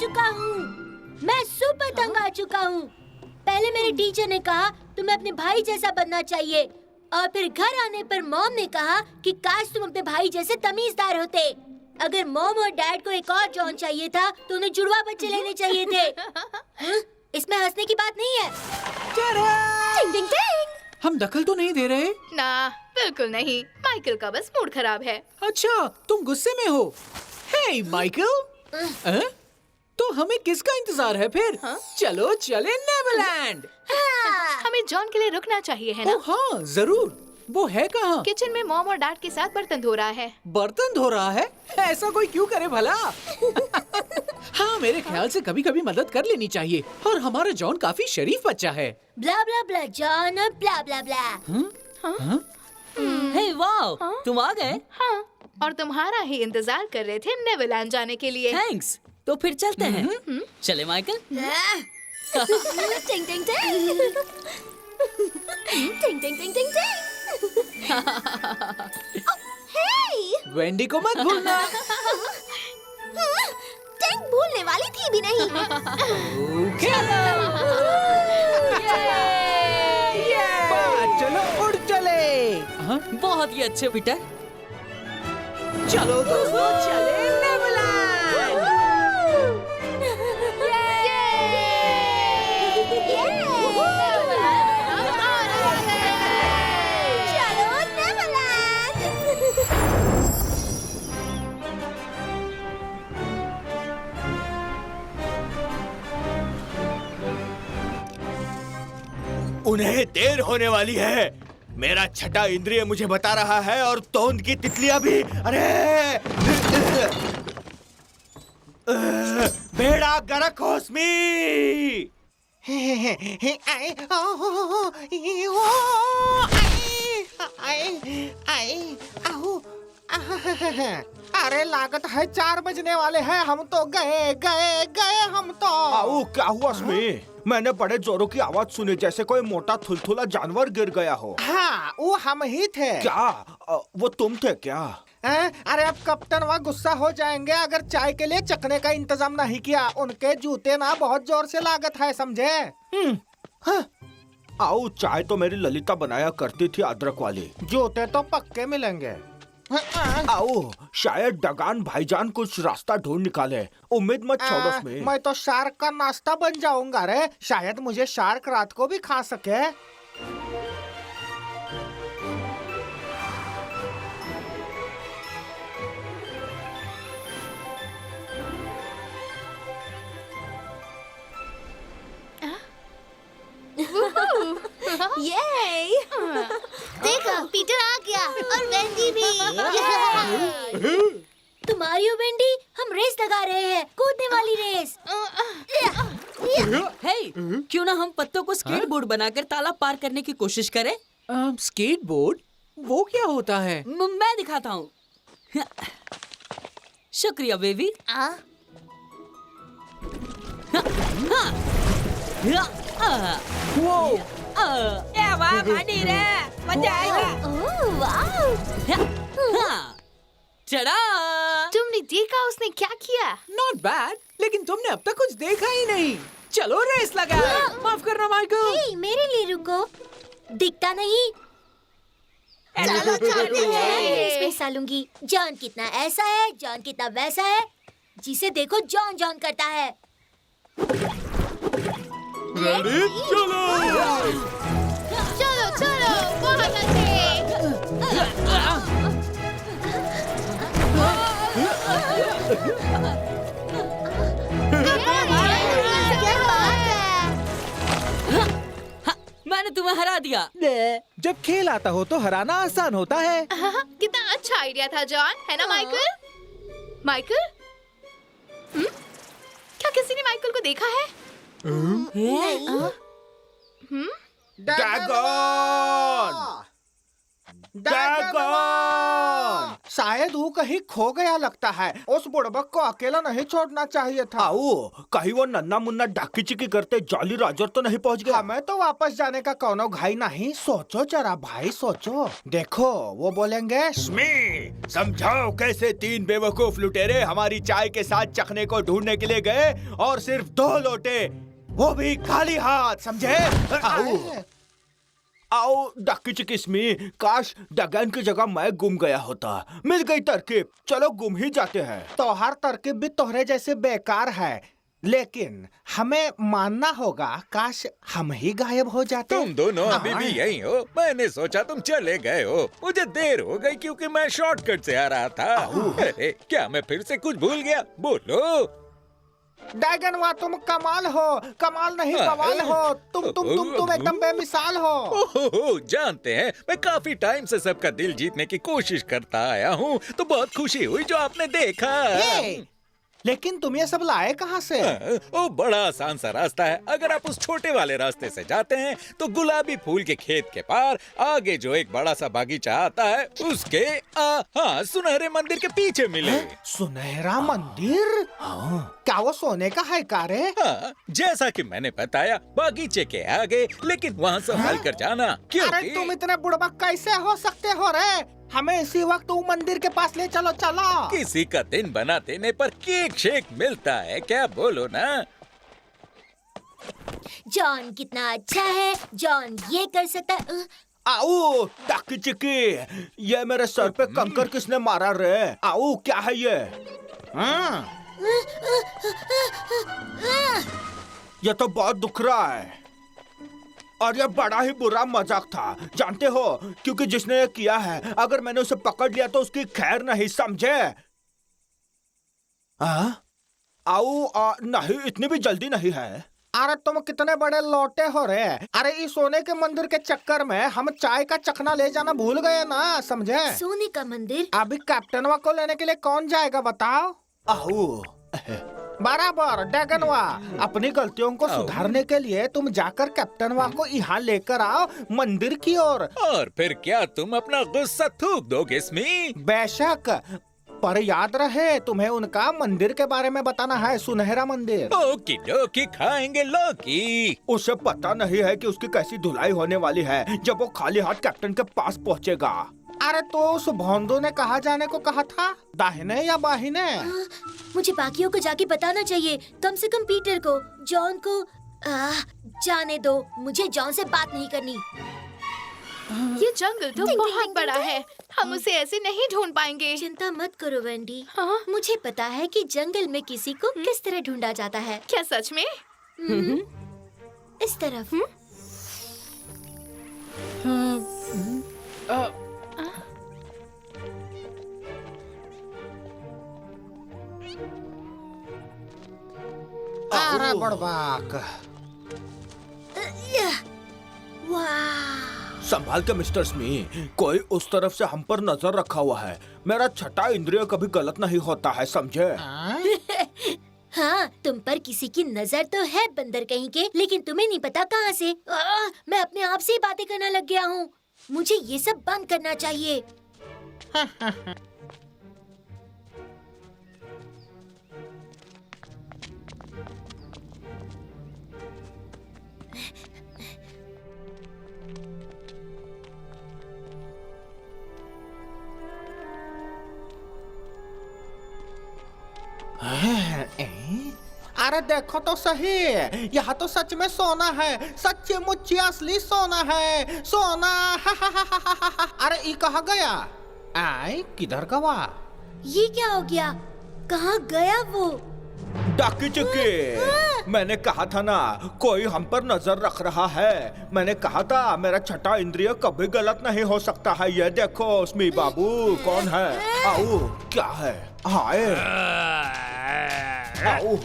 चुका हूँ। मैं सुपर तंग आ चुका हूँ। पहले मेरे टीचर ने कहा तुम्हें अपने भाई जैसा बनना चाहिए, और फिर घर आने पर मॉम ने कहा कि काश तुम अपने भाई जैसे तमीजदार होते। अगर मॉम और डैड को एक और जॉन चाहिए था तो उन्हें जुड़वा बच्चे लेने चाहिए थे। इसमें हंसने की बात नहीं है। टिंग टिंग टिंग। हम दखल तो नहीं दे रहे? ना, बिल्कुल नहीं। माइकल का बस मूड खराब है। अच्छा, तुम गुस्से में हो? हे माइकल, तो हमें किसका इंतजार है फिर? चलो चले नेवरलैंड। हमें जॉन के लिए रुकना चाहिए, है ना? हाँ जरूर। वो है कहाँ? किचन में मॉम और डैड के साथ बर्तन धो रहा है। बर्तन धो रहा है? ऐसा कोई क्यों करे भला? हाँ, मेरे ख्याल से कभी-कभी मदद कर लेनी चाहिए। और हमारा जॉन काफी शरीफ बच्चा है। ब्ला ब्ला ब्ला जॉन, ब्ला ब्ला ब्ला। हे वाओ, तुम आ गए? हाँ, और तुम्हारा ही इंतजार कर रहे थे नेवरलैंड जाने के लिए। थैंक्स। तो फिर चलते हैं। चले माइकल। टिंग टिंग टिंग। टिंग टिंग टिंग टिंग टिंग। हे! वेंडी को मत भूलना। टिंग भूलने वाली थी भी नहीं। चलो उड़ चले। बहुत ही अच्छे पीटर। चलो दोस्तों, चले नेवरलैंड। चलो नेवरलैंड। उन्हें देर होने वाली है। मेरा छठा इंद्रिय मुझे बता रहा है, और तोंद की तितलियां भी। अरे बेड़ा गर्क होस्मी। अरे लागत है 4 बजने वाले हैं। हम तो गए गए गए हम तो। आओ, क्या हुआ उसमें? मैंने बड़े जोरों की आवाज सुनी, जैसे कोई मोटा थुलथुला जानवर गिर गया हो। हाँ, वो हम ही थे। क्या वो तुम थे क्या? अरे अब कप्तान वहाँ गुस्सा हो जाएंगे अगर चाय के लिए चखने का इंतजाम नहीं किया। उनके जूते ना बहुत जोर से लागत है, समझे? आओ, चाय तो मेरी ललिता बनाया करती थी, अदरक वाली। जूते तो पक्के मिलेंगे। आओ, शायद डगान भाईजान कुछ रास्ता ढूंढ निकाले। उम्मीद मत छोड़ो उसमें। मैं तो शार्क का नाश्ता बन जाऊंगा रे। शायद मुझे शार्क रात को भी खा सके। ये देखो, पीटर आ गया और वेंडी भी। तुम्हारी वेंडी, हम रेस लगा रहे हैं, कूदने वाली रेस। हे, क्यों ना हम पत्तों को स्केटबोर्ड बनाकर तालाब पार करने की कोशिश करें? स्केटबोर्ड? वो क्या होता है? मैं दिखाता हूँ। शुक्रिया बेबी। वो वाह भाड़ी रे, मजा आएगा। चढ़ा। तुमने देखा उसने क्या किया? नॉट बैड, लेकिन तुमने अब तक कुछ देखा ही नहीं। चलो रेस लगाए। माफ करना माइकल। हे, मेरे लिए रुको। दिखता नहीं। चलो रेस में हिस्सा लूंगी। जॉन कितना ऐसा है, जॉन कितना वैसा है। जिसे देखो जॉन जॉन करता है। रेडी, चलो। चलो चलो, बहुत अच्छे। मैंने तुम्हें हरा दिया। जब खेल आता हो तो हराना आसान होता है। कितना अच्छा आइडिया था जॉन, है ना माइकल? माइकल? क्या किसी ने माइकल को देखा है? डैगन! डैगन! शायद वो कहीं खो गया लगता है। उस बुड़बक को अकेला नहीं छोड़ना चाहिए था। आओ, कहीं वो नन्ना मुन्ना डाकी चिकी करते जाली राजर तो नहीं पहुंच गया? हमें तो वापस जाने का कोनो घाई नहीं। सोचो जरा भाई, सोचो। देखो वो बोलेंगे स्मी, समझाओ कैसे 3 बेवकूफ लुटेरे हमारी चाय के साथ चखने को ढूंढने के लिए गए और सिर्फ 2 लोटे, वो भी खाली हाथ, समझे? आओ आओ डाकी चिकी स्मी, काश डगन की जगह मैं गुम गया होता। मिल गई तरकीब, चलो गुम ही जाते हैं। तो हर तरकीब भी तोहरे जैसे बेकार है, लेकिन हमें मानना होगा काश हम ही गायब हो जाते। तुम दोनों अभी भी यही हो? मैंने सोचा तुम चले गए हो। मुझे देर हो गई क्योंकि मैं शॉर्टकट से आ रहा था। अरे क्या मैं फिर से कुछ भूल गया? बोलो। डैगनवा, तुम कमाल हो। कमाल नहीं, बवाल हो। तुम एकदम बेमिसाल हो। ओहो, जानते हैं मैं काफी टाइम से सबका दिल जीतने की कोशिश करता आया हूँ, तो बहुत खुशी हुई जो आपने देखा। लेकिन तुम ये सब लाए कहाँ से? वो बड़ा आसान सा रास्ता है। अगर आप उस छोटे वाले रास्ते से जाते हैं तो गुलाबी फूल के खेत के पार आगे जो एक बड़ा सा बागीचा आता है उसके हाँ, सुनहरे मंदिर के पीछे मिले। सुनहरा मंदिर? क्या वो सोने का है कारे? हाँ, जैसा कि मैंने बताया, बागीचे के आगे, लेकिन वहाँ संभाल कर जाना अरे क्योंकि तुम इतने बुड़बक कैसे हो सकते हो रे? हमें इसी वक्त वो मंदिर के पास ले चलो। चलो। किसी का दिन बना देने पर केक शेक मिलता है, क्या बोलो ना? जॉन कितना अच्छा है। जॉन ये कर सकता है। आओ डाकी चिकी, ये मेरे सर पे कंकर किसने मारा रे? आओ, क्या है ये? ये तो बहुत दुख रहा है और ये बड़ा ही बुरा मजाक था, जानते हो? क्योंकि जिसने ये किया है, अगर मैंने उसे पकड़ लिया तो उसकी खैर नहीं, समझे? आओ, नहीं, इतनी भी जल्दी नहीं है। अरे तुम कितने बड़े लौटे हो रे? अरे इस सोने के मंदिर के चक्कर में हम चाय का चखना ले जाना भूल गए ना, समझे? सोने का मंदिर? अभी कैप्टनवा को लेने के लिए कौन जाएगा बताओ? आओ बराबर डैगनवा, अपनी गलतियों को सुधारने के लिए तुम जाकर कैप्टनवा को यहाँ लेकर आओ मंदिर की ओर। और फिर क्या तुम अपना गुस्सा थूक दोगे स्मी? बेशक, पर याद रहे तुम्हें उनका मंदिर के बारे में बताना है, सुनहरा मंदिर। ओकी डोकी, खाएंगे लौकी। उसे पता नहीं है कि उसकी कैसी धुलाई होने वाली है जब वो खाली हाथ कैप्टन के पास पहुँचेगा। अरे तो उस भोंदू ने कहाँ जाने को कहा था, दाहिने या बाहिने? मुझे बाकियों को जाके बताना चाहिए, कम से कम पीटर को। जॉन को जाने दो, मुझे जॉन से बात नहीं करनी। ये जंगल तो बहुत बड़ा है, हम उसे ऐसे नहीं ढूंढ पाएंगे। चिंता मत करो वेंडी, हाँ? मुझे पता है कि जंगल में किसी को किस तरह ढूंढा जाता है। क्या सच में? इस तरफ। अरे बड़बाक। वाह! संभाल के मिस्टर स्मी, कोई उस तरफ से हम पर नजर रखा हुआ है। मेरा छठा इंद्रिय कभी गलत नहीं होता है, समझे? हाँ, तुम पर किसी की नजर तो है बंदर कहीं के, लेकिन तुम्हें नहीं पता कहाँ से। मैं अपने आप से ही बातें करने लग गया हूँ। मुझे ये सब बंद करना चाहिए। अरे देखो तो सही, यहाँ तो सच में सोना है, सच्ची मुच्ची असली सोना है, सोना। अरे ये कहाँ गया? आई किधर गवा? ये क्या हो गया? कहाँ गया वो? डाकी चिकी, मैंने कहा था ना, कोई हम पर नजर रख रहा है। मैंने कहा था मेरा छठा इंद्रिय कभी गलत नहीं हो सकता है। ये देखो स्मी बाबू, कौन है? आओ, क्या है? हाय, आओ,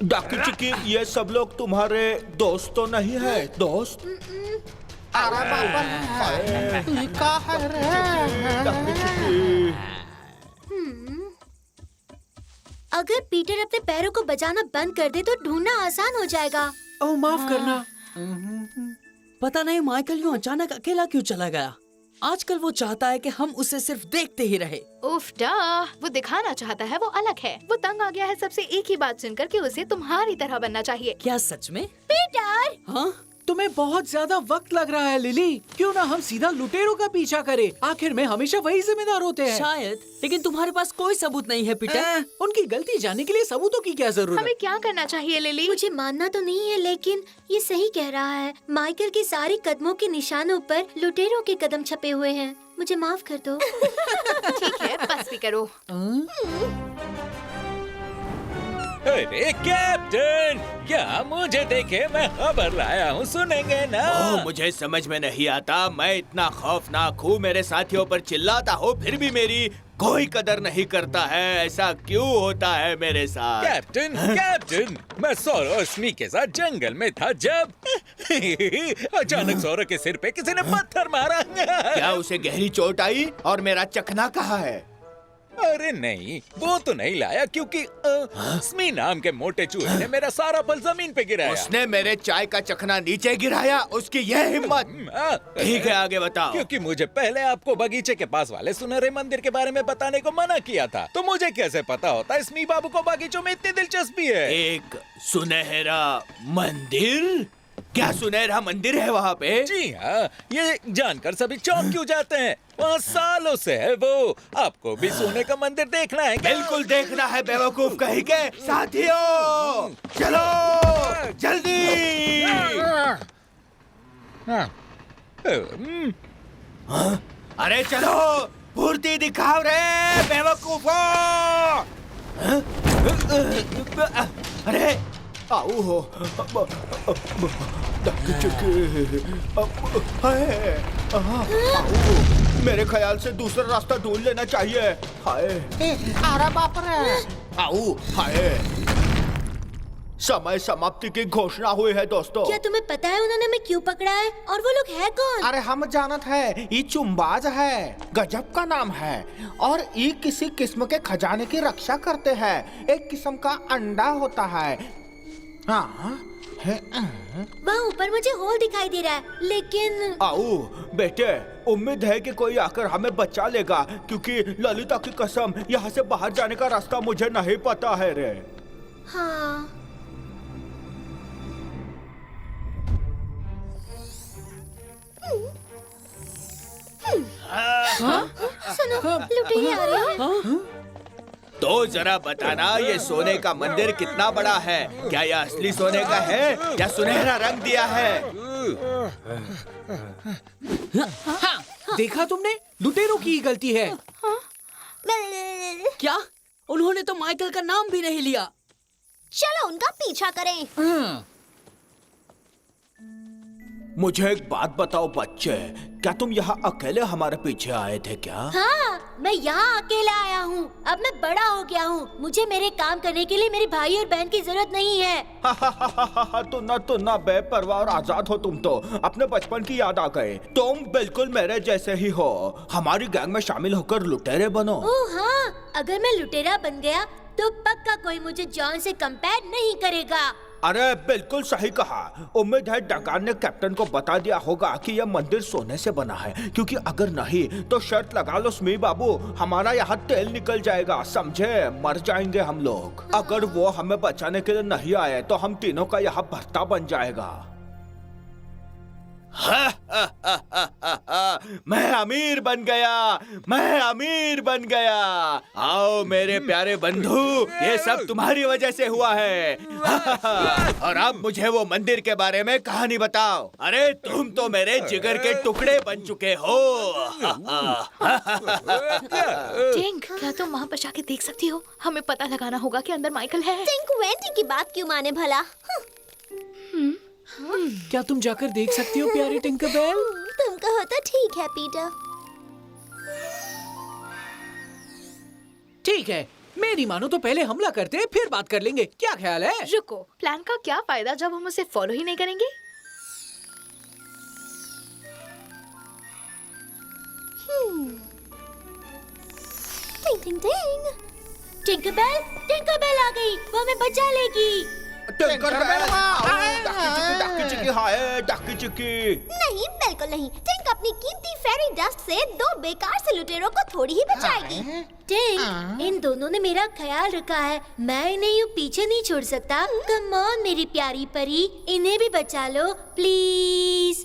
डाकी चिकी, ये सब लोग तुम्हारे दोस्त तो नहीं है? दोस्त? अरे बाबा, ये क्या है रे? डाकी चिकी, अगर पीटर अपने पैरों को बजाना बंद कर दे तो ढूंढना आसान हो जाएगा। ओह, माफ करना। पता नहीं माइकल यूं अचानक अकेला क्यों चला गया। आजकल वो चाहता है कि हम उसे सिर्फ देखते ही रहे। उफ डा, वो दिखाना चाहता है वो अलग है। वो तंग आ गया है सबसे एक ही बात सुनकर कि उसे तुम्हारी तरह बनना चाहिए। क्या सच में? पीटर, हाँ, तुम्हें बहुत ज्यादा वक्त लग रहा है लिली। क्यों ना हम सीधा लुटेरों का पीछा करें? आखिर में हमेशा वही जिम्मेदार होते हैं। शायद, लेकिन तुम्हारे पास कोई सबूत नहीं है पीटर। उनकी गलती जानने के लिए सबूतों की क्या जरूरत? हमें क्या करना चाहिए लिली? मुझे मानना तो नहीं है लेकिन ये सही कह रहा है। माइकल के सारे कदमों के निशानों पर लुटेरों के कदम छपे हुए हैं। मुझे माफ कर दो। ठीक है, बस भी करो। अरे कैप्टन, क्या मुझे देखे? मैं खबर लाया हूँ, सुनेंगे ना? ओह, मुझे समझ में नहीं आता। मैं इतना खौफनाक हूँ, मेरे साथियों पर चिल्लाता हूँ, फिर भी मेरी कोई कदर नहीं करता है। ऐसा क्यों होता है मेरे साथ? कैप्टन, मैं सौरव और स्मी के साथ जंगल में था जब अचानक सौरव के सिर पे किसी ने पत्थर मारा। क्या उसे गहरी चोट आई? और मेरा चखना कहाँ है? अरे नहीं, वो तो नहीं लाया क्योंकि स्मी नाम के मोटे चूहे ने मेरा सारा फल जमीन पे गिराया। उसने मेरे चाय का चखना नीचे गिराया? उसकी यह हिम्मत! ठीक है, आगे बताओ। क्योंकि मुझे पहले आपको बगीचे के पास वाले सुनहरे मंदिर के बारे में बताने को मना किया था, तो मुझे कैसे पता होता स्मी बाबू को बगीचों में इतनी दिलचस्पी है। एक सुनहरा मंदिर? क्या सुनहरा मंदिर है वहाँ पे? जी हाँ, ये जानकर सभी चौंक क्यों जाते हैं? वहाँ सालों से है वो। आपको भी सोने का मंदिर देखना है क्या? बिल्कुल देखना है, बेवकूफ कहीं के। साथियों, चलो जल्दी। अरे चलो, फुर्ती दिखाओ रे बेवकूफो। अरे आओ हो। मेरे ख्याल से दूसरा रास्ता ढूंढ लेना चाहिए। हाय, अरे बाप रे। आओ, हाय। समय समाप्ति की घोषणा हुई है दोस्तों। क्या तुम्हें पता है उन्होंने हमें क्यों पकड़ा है और वो लोग है कौन? अरे हम जानत है, ये चुम्बाज है। गजब का नाम है। और ये किसी किस्म के खजाने की रक्षा करते हैं। एक किस्म का अंडा होता है। हाँ, वहाँ ऊपर मुझे होल दिखाई दे रहा है, लेकिन आओ बेटे, उम्मीद है कि कोई आकर हमें बचा लेगा, क्योंकि ललिता की कसम, यहाँ से बाहर जाने का रास्ता मुझे नहीं पता है रे। हाँ। सुनो, लुटेरे आ रहे हैं। तो जरा बताना, ये सोने का मंदिर कितना बड़ा है? क्या यह असली सोने का है या सुनहरा रंग दिया है? देखा तुमने? लुटेरों की ही गलती है। क्या? उन्होंने तो माइकल का नाम भी नहीं लिया। चलो उनका पीछा करें। मुझे एक बात बताओ बच्चे, क्या तुम यहाँ अकेले हमारे पीछे आए थे क्या? हाँ, मैं यहाँ अकेला आया हूँ। अब मैं बड़ा हो गया हूँ। मुझे मेरे काम करने के लिए मेरे भाई और बहन की जरूरत नहीं है। तो ना बेपरवाह और आजाद हो तुम तो। अपने बचपन की याद आ गए। तुम बिल्कुल मेरे जैसे ही हो। हमारी गैंग में शामिल होकर लुटेरे बनो। ओह हाँ, अगर मैं लुटेरा बन गया तो पक्का कोई मुझे जॉन से कंपेयर नहीं करेगा। अरे बिल्कुल सही कहा। उम्मीद है डकार ने कैप्टन को बता दिया होगा कि यह मंदिर सोने से बना है, क्योंकि अगर नहीं तो शर्त लगा लो स्मी बाबू, हमारा यहाँ तेल निकल जाएगा, समझे? मर जाएंगे हम लोग। अगर वो हमें बचाने के लिए नहीं आए तो हम तीनों का यहाँ भर्ता बन जाएगा। मैं अमीर बन गया, मैं अमीर बन गया। आओ मेरे प्यारे बंधु, ये सब तुम्हारी वजह से हुआ है। और अब मुझे वो मंदिर के बारे में कहानी बताओ। अरे तुम तो मेरे जिगर के टुकड़े बन चुके हो। टिंक, क्या तुम वहाँ पर जाके देख सकती हो? हमें पता लगाना होगा कि अंदर माइकल है। टिंक वेंटी की बात क्यों माने भला? क्या तुम जाकर देख सकती हो प्यारी टिंकरबेल? तुम कहो तो ठीक है पीटर। ठीक है, मेरी मानो तो पहले हमला करते हैं, फिर बात कर लेंगे। क्या ख्याल है? रुको, प्लान का क्या फायदा जब हम उसे फॉलो ही नहीं करेंगे? टिंग टिंग टिंग। टिंकरबेल आ गई, वो हमें बचा लेगी। डक्की चिक्की हाय डक्की चिक्की। नहीं, बिल्कुल नहीं। टिंक अपनी कीमती फेरी डस्ट से 2 बेकार से लुटेरों को थोड़ी ही बचाएगी। टिंक, इन दोनों ने मेरा ख्याल रखा है, मैं इन्हें यूं पीछे नहीं छोड़ सकता। कम ऑन मेरी प्यारी परी, इन्हें भी बचा लो प्लीज।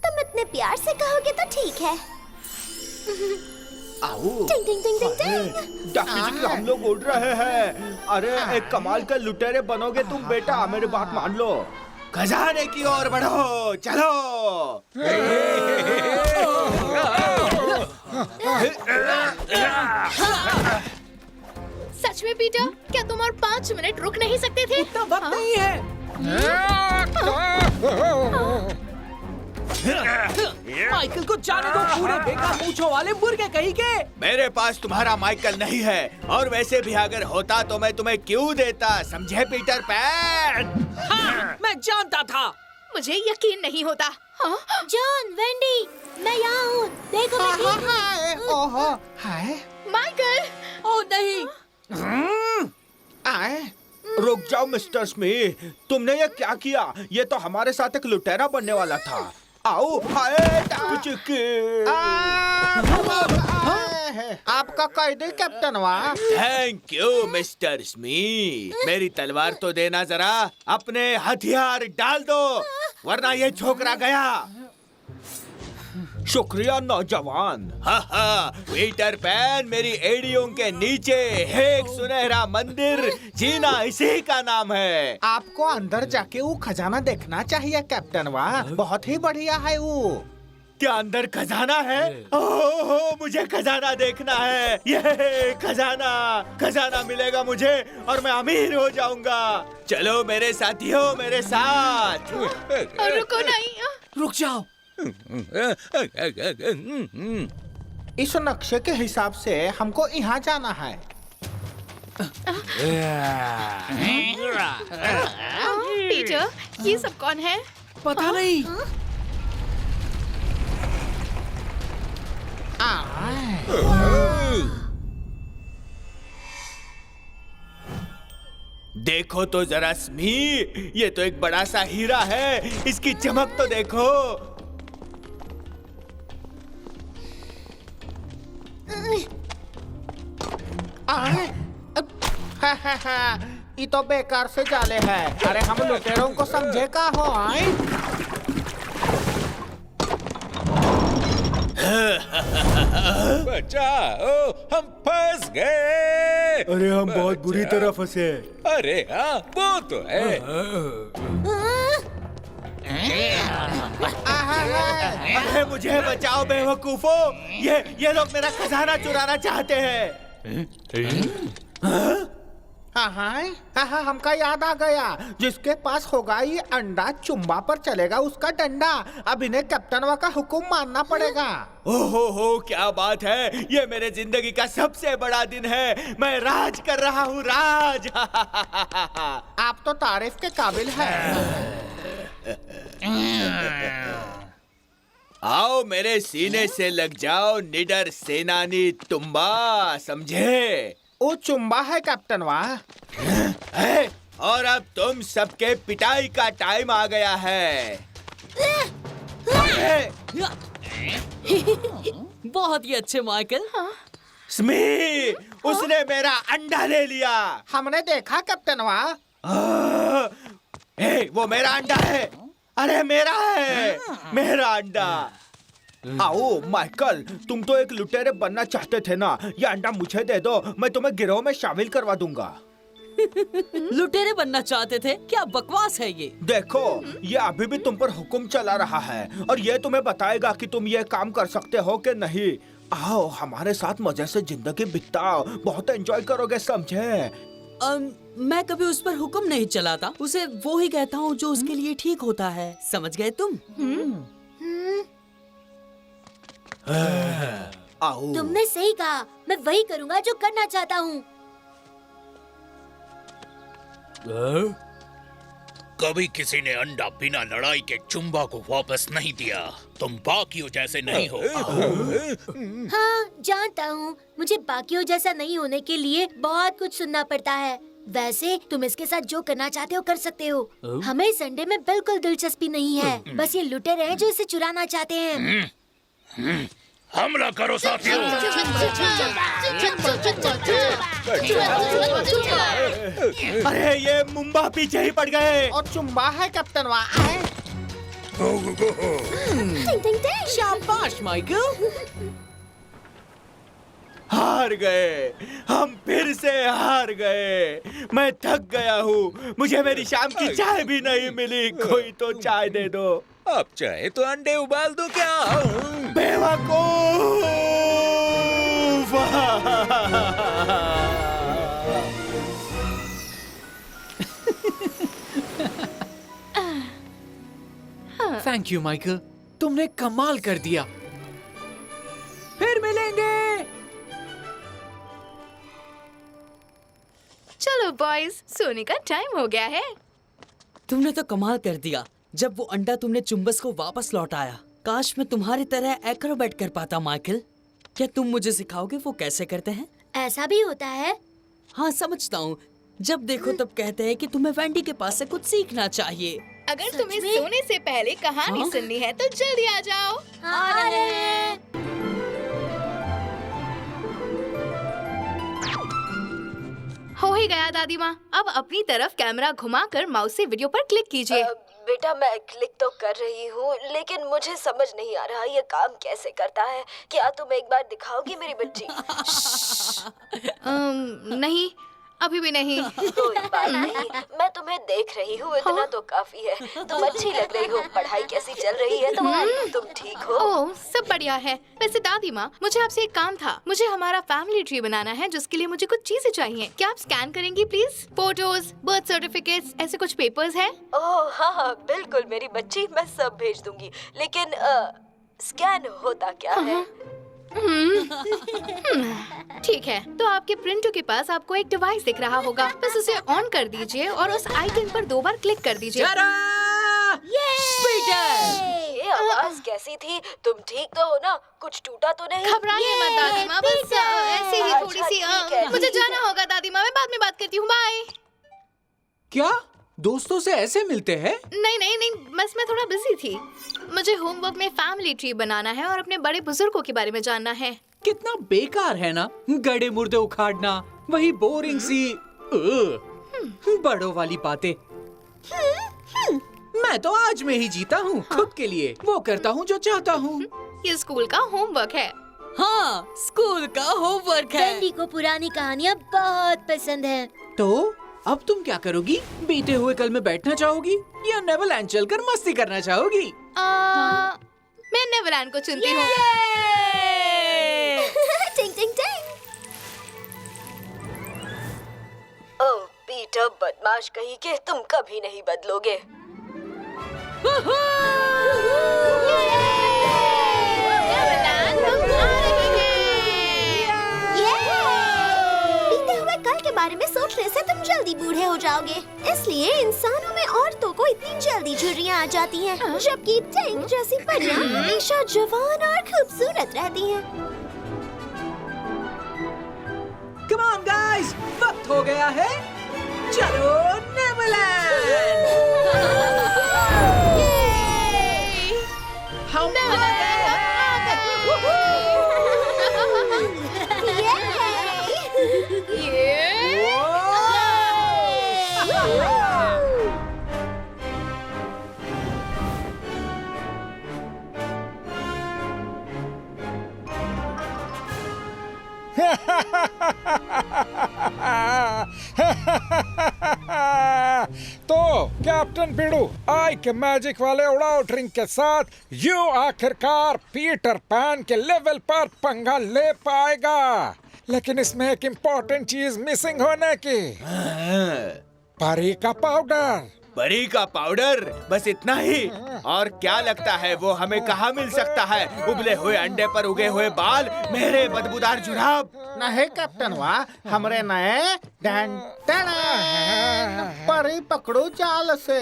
तुम इतने प्यार से कहोगे तो ठीक है। टिंग टिंग टिंग टिंग टिंग। डक्की चिक्की हम लोग उड़ रहे हैं। अरे एक कमाल के लुटेरे बनोगे तुम बेटा, मेरी बात मान लो। खजाने की ओर बढ़ो, चलो। सच में पीटर, क्या तुम और 5 मिनट रुक नहीं सकते थे? इतना वक्त नहीं है। माइकल को जाने दो, पूरे बेकार मूंछों वाले मुर्गे कहीं के। मेरे पास तुम्हारा माइकल नहीं है, और वैसे भी अगर होता तो मैं तुम्हें क्यों देता, समझे पीटर पैन? हाँ, मैं जानता था। मुझे यकीन नहीं होता। हाँ? जॉन, वेंडी, मैं यहाँ हूँ, देखो मैं ठीक हूँ। ओहो, हाय, माइकल! ओह नहीं। आए, रुक जाओ मिस्टर स्मिथ, तुमने ये क्या किया? ये तो हमारे साथ एक लुटेरा बनने वाला था। आओ, हाय डक्की चिक्की। आपका कैदी कैप्टन वाह। Thank you mister Smith. मेरी तलवार तो देना जरा, अपने हथियार डाल दो, वरना ये छोकरा गया। शुक्रिया नौजवान। पीटर पैन, मेरी एड़ियों के नीचे एक सुनहरा मंदिर, जीना इसी का नाम है। आपको अंदर जाके वो खजाना देखना चाहिए कैप्टन वाह, बहुत ही बढ़िया है वो। क्या अंदर खजाना है? ओह, मुझे खजाना देखना है। ये खजाना मिलेगा मुझे और मैं अमीर हो जाऊंगा। चलो मेरे साथियों, मेरे साथ। रुको नहीं। रुक जाओ। इस नक्शे के हिसाब से हमको यहाँ जाना है। पीटर, ये सब कौन है? पता नहीं। देखो तो जरा स्मिथ, ये तो एक बड़ा सा हीरा है, इसकी चमक तो देखो। ये तो बेकार से जाले है। अरे हम लुटेरों को समझे का हो आए? बचाओ, हम फंस गए। अरे हम बहुत बुरी तरह फंसे। अरे हाँ, वो तो है। अरे मुझे बचाओ बेवकूफो, ये लोग मेरा खजाना चुराना चाहते हैं। हाँ, हमका याद आ गया। जिसके पास होगा ये अंडा चुम्बा पर चलेगा उसका डंडा। अब इन्हें कैप्टनवा का हुक्म मानना पड़ेगा। ओहो, क्या बात है, ये मेरे जिंदगी का सबसे बड़ा दिन है। मैं राज कर रहा हूँ, राज। आप तो तारीफ के काबिल हैं। आओ मेरे सीने से लग जाओ निडर सेनानी तुम्बा, समझे? वो चुम्बा है कैप्टन वाह। है? और अब तुम सबके पिटाई का टाइम आ गया है। बहुत ही अच्छे माइकल। स्मिथ, उसने मेरा अंडा ले लिया। हमने देखा कैप्टन वाह। वो मेरा अंडा है। अरे मेरा है, मेरा अंडा। आओ माइकल, तुम तो एक लुटेरे बनना चाहते थे ना, ये अंडा मुझे दे दो, मैं तुम्हें गिरोह में शामिल करवा दूंगा। लुटेरे बनना चाहते थे? क्या बकवास है ये। देखो, ये अभी भी तुम पर हुक्म चला रहा है और ये तुम्हें बताएगा कि तुम ये काम कर सकते हो कि नहीं। आओ हमारे साथ मजे से जिंदगी बिताओ, बहुत एंजॉय करोगे, समझे? मैं कभी उस पर हुक्म नहीं चलाता, उसे वो ही कहता हूँ जो उसके लिए ठीक होता है। समझ गए तुम? आओ। तुमने सही कहा, मैं वही करूँगा जो करना चाहता हूँ। कभी किसी ने अंडा बिना लड़ाई के चुम्बा को वापस नहीं दिया। तुम बाकियों जैसे नहीं हो। हाँ जानता हूँ, मुझे बाकियों जैसा नहीं होने के लिए बहुत कुछ सुनना पड़ता है। वैसे तुम इसके साथ जो करना चाहते हो कर सकते हो। हमें संडे में बिल्कुल दिलचस्पी नहीं है। बस ये लुटेरे हैं जो इसे चुराना चाहते हैं। हमला करो साथियों। अरे ये मुंबा पीछे ही पड़ गए। और चुम्बा है कैप्टन वा। टिंग टिंग टिंग। शाबाश माइकल। हार गए, हम फिर से हार गए। मैं थक गया हूँ, मुझे मेरी शाम की चाय भी नहीं मिली। कोई तो चाय दे दो। आप चाहे तो अंडे उबाल दो क्या? थैंक यू माइकल, तुमने कमाल कर दिया। फिर मिलेंगे। चलो बॉयज, सोने का टाइम हो गया है। तुमने तो कमाल कर दिया जब वो अंडा तुमने चुम्बस को वापस लौटाया। काश मैं तुम्हारी तरह एक्रोबैट कर पाता माइकल। क्या तुम मुझे सिखाओगे वो कैसे करते हैं? ऐसा भी होता है? हाँ समझता हूँ। जब देखो तब कहते हैं कि तुम्हें वैंडी के पास से कुछ सीखना चाहिए। अगर सच तुम्हें में? सोने से पहले कहानी हाँ? सुननी है तो जल्दी आ जाओ। आ रहे हैं। हो ही गया दादी माँ। अब अपनी तरफ कैमरा घुमाकर माउस से वीडियो पर क्लिक कीजिए। बेटा मैं क्लिक तो कर रही हूँ लेकिन मुझे समझ नहीं आ रहा ये काम कैसे करता है। क्या तुम एक बार दिखाओगी मेरी बच्ची? नहीं, अभी भी नहीं। कोई बात नहीं, मैं तुम्हें देख रही हूँ, इतना तो काफी है। तुम अच्छी लग रही हो। पढ़ाई कैसी चल रही है तुम्हारी? तुम ठीक हो? ओह, सब बढ़िया है। वैसे दादी माँ, मुझे आपसे एक काम था। मुझे हमारा फैमिली ट्री बनाना है जिसके लिए मुझे कुछ चीजें चाहिए। क्या आप स्कैन करेंगी प्लीज? फोटोज, बर्थ सर्टिफिकेट्स, ऐसे कुछ पेपर्स हैं? ओह हाँ हाँ बिल्कुल मेरी बच्ची, मैं सब भेज दूंगी। लेकिन स्कैन होता क्या है? ठीक है, तो आपके प्रिंटर के पास आपको एक डिवाइस दिख रहा होगा। बस उसे ऑन कर दीजिए और उस आइकन पर 2 बार क्लिक कर दीजिए। ये आवाज कैसी थी? तुम ठीक तो हो ना? कुछ टूटा तो नहीं? घबराइए मत दादी माँ, बस ऐसे ही थोड़ी सी। ठीक है, मुझे ठीक जाना होगा दादी माँ, मैं बाद में बात करती हूँ। बाय। क्या दोस्तों से ऐसे मिलते हैं? नहीं, बस मैं थोड़ा बिजी थी। मुझे होमवर्क में फैमिली ट्री बनाना है और अपने बड़े बुजुर्गों के बारे में जानना है। कितना बेकार है ना, गड़े मुर्दे उखाड़ना, वही बोरिंग सी बड़ों वाली बातें। मैं तो आज में ही जीता हूँ। खुद के लिए वो करता हूँ जो चाहता हूँ। ये स्कूल का होमवर्क है। हाँ, स्कूल का होमवर्क है। वैंडी को पुरानी कहानियाँ बहुत पसंद है। तो अब तुम क्या करोगी? बीते हुए कल में बैठना चाहोगी या नेवरलैंड चलकर मस्ती करना चाहोगी? मैं नेवरलैंड को चुनती हूँ। टिंग टिंग टिंग। ओह पीटर बदमाश कहीं के, तुम कभी नहीं बदलोगे। बीते हुए कल के बारे में सोचने से तुम जल्दी बूढ़े हो जाओगे। इसलिए इंसानों में औरतों को इतनी जल्दी झुर्रियाँ आ जाती हैं, जबकि टिंग जैसी परियां हमेशा जवान और खूबसूरत रहती हैं। Come on guys, वक्त हो गया है। चलो नेवरलैंड। हम तो कैप्टन पिडू, आई के मैजिक वाले उड़ाओ ड्रिंक के साथ यू आखिरकार पीटर पैन के लेवल पर पंगा ले पाएगा। लेकिन इसमें एक इम्पोर्टेंट चीज मिसिंग होने की, परी का पाउडर। परी का पाउडर? बस इतना ही? और क्या लगता है वो हमें कहाँ मिल सकता है? उबले हुए अंडे पर उगे हुए बाल, मेरे बदबूदार जुराब। नहीं कैप्टन वा, हमरे नए परी पकड़ो जाल से।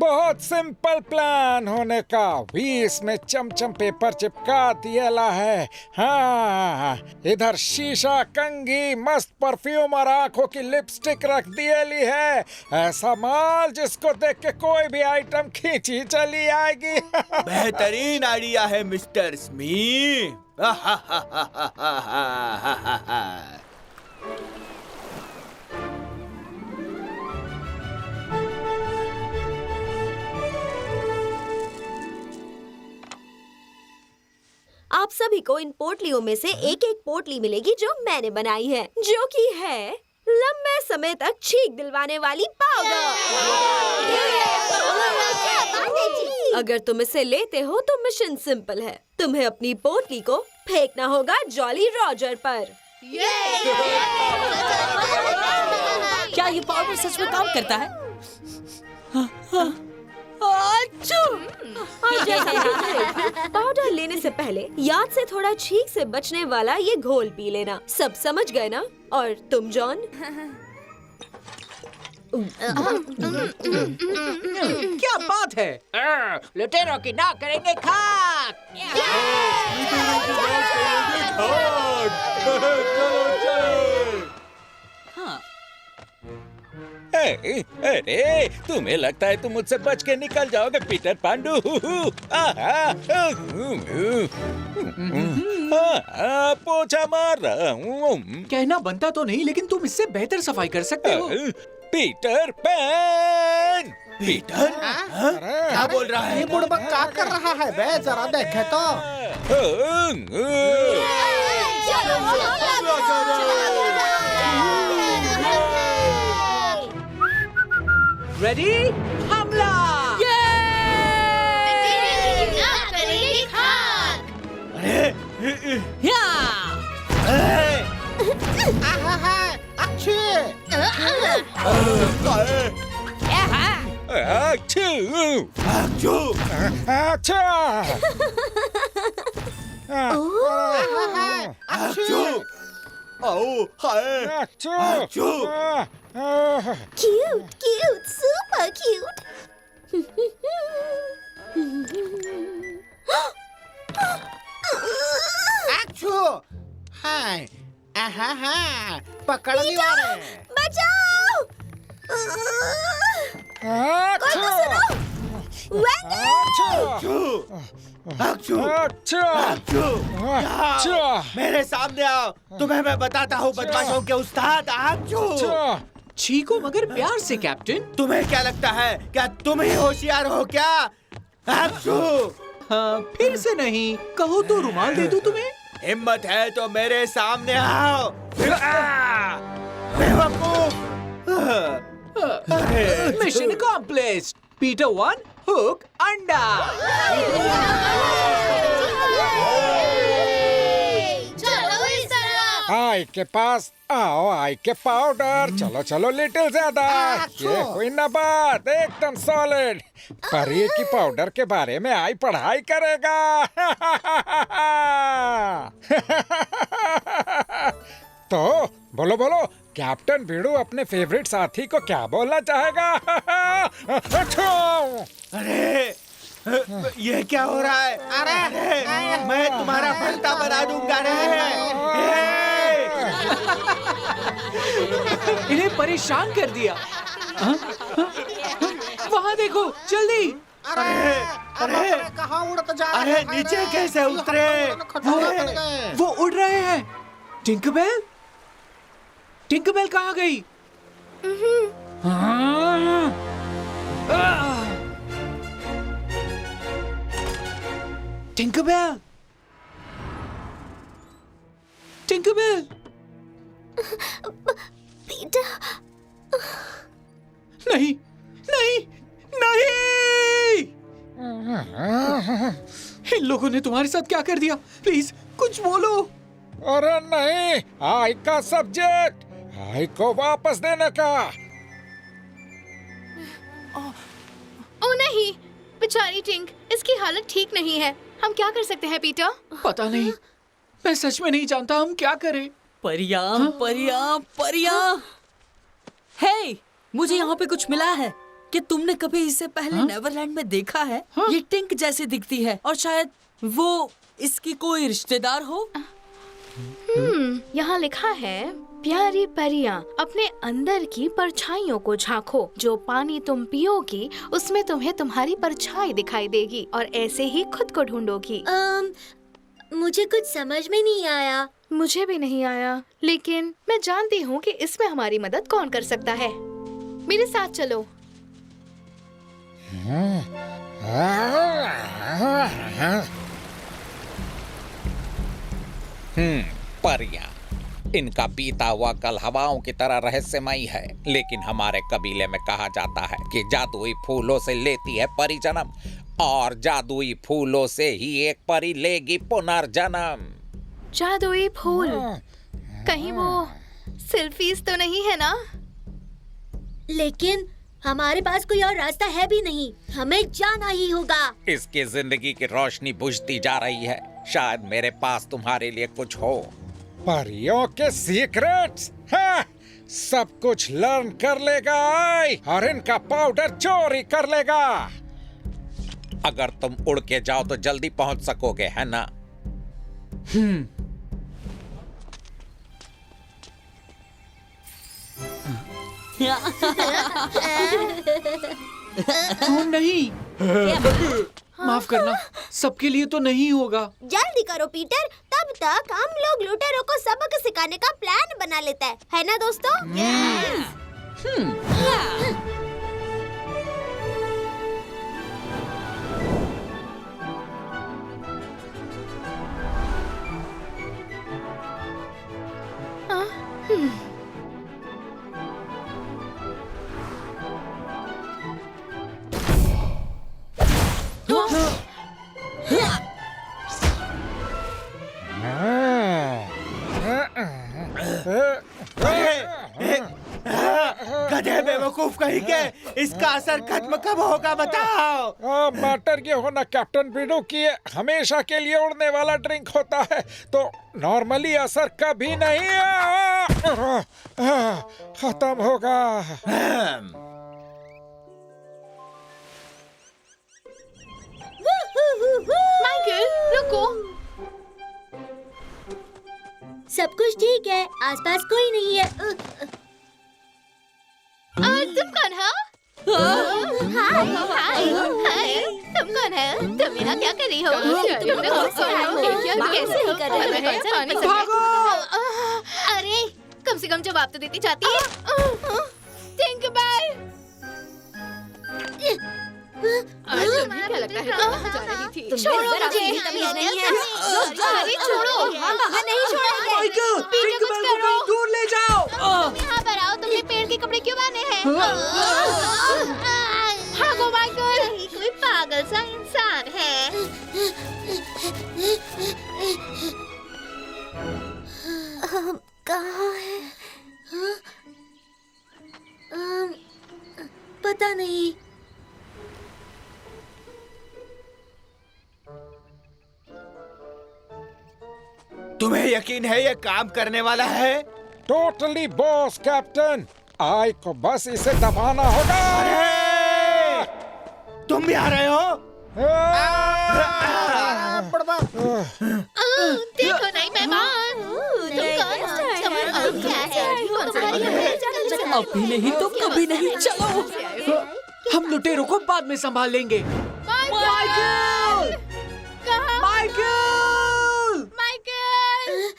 बहुत सिंपल प्लान होने का। वी इसमें चमचम पेपर चिपका दिया है। हाँ, इधर शीशा, कंघी, मस्त परफ्यूम और आंखों की लिपस्टिक रख दिएली है। ऐसा माल जिसको देख के कोई भी आइटम खींची चली आएगी। बेहतरीन आइडिया है मिस्टर स्मी। आप सभी को इन पोटलियों में से एक एक पोटली मिलेगी जो मैंने बनाई है, जो कि है लंबे समय तक छींक दिलवाने वाली पाउडर। अगर तुम इसे लेते हो तो मिशन सिंपल है। तुम्हें अपनी पोटली को फेंकना होगा जॉली रॉजर पर। क्या ये पाउडर सच में काम करता है? पाउडर लेने से पहले याद से थोड़ा छींक से बचने वाला ये घोल पी लेना। सब समझ गए ना? और तुम जॉन? क्या बात है? लुटेरों की ना करेंगे खाक। अरे तुम्हें लगता है तुम मुझसे बच के निकल जाओगे पीटर पांडू? पोछा मार रहा हूँ। कहना बनता तो नहीं, लेकिन तुम इससे बेहतर सफाई कर सकते हो। Peter pan. पीटर? क्या बोल रहा है? ये बुड़बक क्या कर रहा है बे? जरा देखे तो। रेडी? हमला! Cute, cute, super cute. हाय, पकड़ लिया रे। बचाओ! मेरे सामने आओ, तुम्हें मैं बताता हूँ बदमाशों के उस्ताद। चीको मगर प्यार से कैप्टन। तुम्हें क्या लगता है? क्या तुम ही होशियार हो क्या? हाँ, फिर से नहीं। कहो तो रुमाल दे दूं तुम्हें? हिम्मत है तो मेरे सामने आओ। बेवकूफ! Mission accomplished. पीटर 1, हुक, अंडा। आई के पास आओ, आई के पाउडर। चलो चलो लिटिल ज्यादा। ये कोई ना बात, एकदम सॉलिड। परी की पाउडर के बारे में आई पढ़ाई करेगा। तो बोलो बोलो, कैप्टन भिड़ू अपने फेवरेट साथी को क्या बोलना चाहेगा? अरे ये क्या हो रहा है? अरे मैं तुम्हारा भरता बना दूंगा रे। इन्हें परेशान कर दिया। वहाँ देखो, जल्दी। अरे कहाँ उड़ते जा रहे अरे हैं? नीचे कैसे उतरे? वो उड़ रहे हैं। टिंकरबेल? टिंकरबेल कहाँ गई? टिंकरबेल? टिंकरबेल? पीटर, नहीं, नहीं, नहीं! इन लोगों ने तुम्हारे साथ क्या कर दिया? प्लीज कुछ बोलो। अरे नहीं, आई का सब्जेक्ट, आई को वापस देने का। ओ नहीं, बेचारी टिंक, इसकी हालत ठीक नहीं है। हम क्या कर सकते हैं पीटर? पता नहीं, मैं सच में नहीं जानता हम क्या करें। परिया, परिया, परिया। हे, मुझे यहाँ पे कुछ मिला है। क्या तुमने कभी इससे पहले नेवरलैंड में देखा है? ये टिंक जैसी दिखती है और शायद वो इसकी कोई रिश्तेदार हो। यहाँ लिखा है, प्यारी परियां, अपने अंदर की परछाइयों को झांको। जो पानी तुम पियोगी उसमें तुम्हें तुम्हारी परछाई दिखाई देगी और ऐसे ही खुद को ढूंढोगी। मुझे कुछ समझ में नहीं आया। मुझे भी नहीं आया, लेकिन मैं जानती हूँ कि इसमें हमारी मदद कौन कर सकता है। मेरे साथ चलो। परियां, इनका बीता हुआ कल हवाओं की तरह रहस्यमयी है, लेकिन हमारे कबीले में कहा जाता है कि जादुई फूलों से लेती है परी जन्म और जादुई फूलों से ही एक परी लेगी पुनर्जन्म। जादुई फूल, कहीं वो सेल्फीज तो नहीं है ना? लेकिन हमारे पास कोई और रास्ता है भी नहीं, हमें जाना ही होगा। इसकी जिंदगी की रोशनी बुझती जा रही है, शायद मेरे पास तुम्हारे लिए कुछ हो। परियों के सीक्रेट्स? हाँ, सब कुछ लर्न कर लेगा और इनका पाउडर चोरी कर लेगा। अगर तुम उड़ के जाओ तो जल्दी पहुंच सकोगे, है ना? नहीं, माफ करना, सबके लिए तो नहीं होगा। जल्दी करो पीटर, तब तक हम लोग लुटेरों को सबक सिखाने का प्लान बना लेते हैं, है ना दोस्तों? गधे बेवकूफ कहीं के, इसका असर खत्म कब होगा बताओ। मैटर ये होना कैप्टन पीडू कि ये हमेशा के लिए उड़ने वाला ड्रिंक होता है, तो नॉर्मली असर कभी नहीं खत्म होगा। माइकल, रुको। सब कुछ ठीक है, आसपास कोई नहीं है। तुम कौन हो? हाय, तुम कौन है? तुम यहाँ क्या कर रही हो? कैसे हो? अरे, कम से कम जवाब तो देती जाती है। टिंकरबेल, तुम्हें क्या लगता है तुम कहाँ जा रही थी? छोड़ो मुझे, तमीज नहीं है। अरे छोड़ो, मैं नहीं छोड़ूंगी। माइकल, टिंकरबेल को कहीं दूर ले जाओ। तुम यहाँ पर आओ, तुमने पेड़ के कपड़े क्यों पहने हैं? भागो माइकल, कोई पागल सा इंसान है। कहाँ है? पता नहीं। तुम्हें यकीन है ये काम करने वाला है? टोटली बॉस कैप्टन, आई को बस इसे दबाना होगा। तुम भी आ रहे हो? देखो नहीं मेहमान, तुम क्या है? अभी नहीं तो कभी नहीं, चलो। हम लुटेरों को बाद में संभाल लेंगे। Michael! Michael!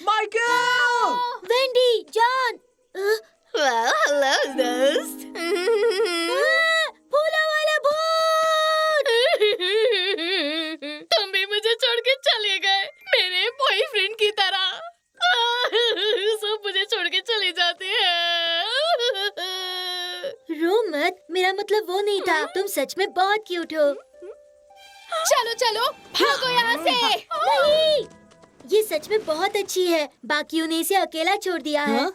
Michael! Wendy, John, hello दोस्त। फूलों वाला भूत! तुम भी मुझे छोड़ के चले गए, मेरे बॉयफ्रेंड की तरह। सब मुझे छोड़ के चले जाते हैं। रो मत, मेरा मतलब वो नहीं था। तुम सच में बहुत क्यूट हो। चलो चलो, भागो यहाँ से। नहीं, ये सच में बहुत अच्छी है। बाकियों ने इसे अकेला छोड़ दिया है।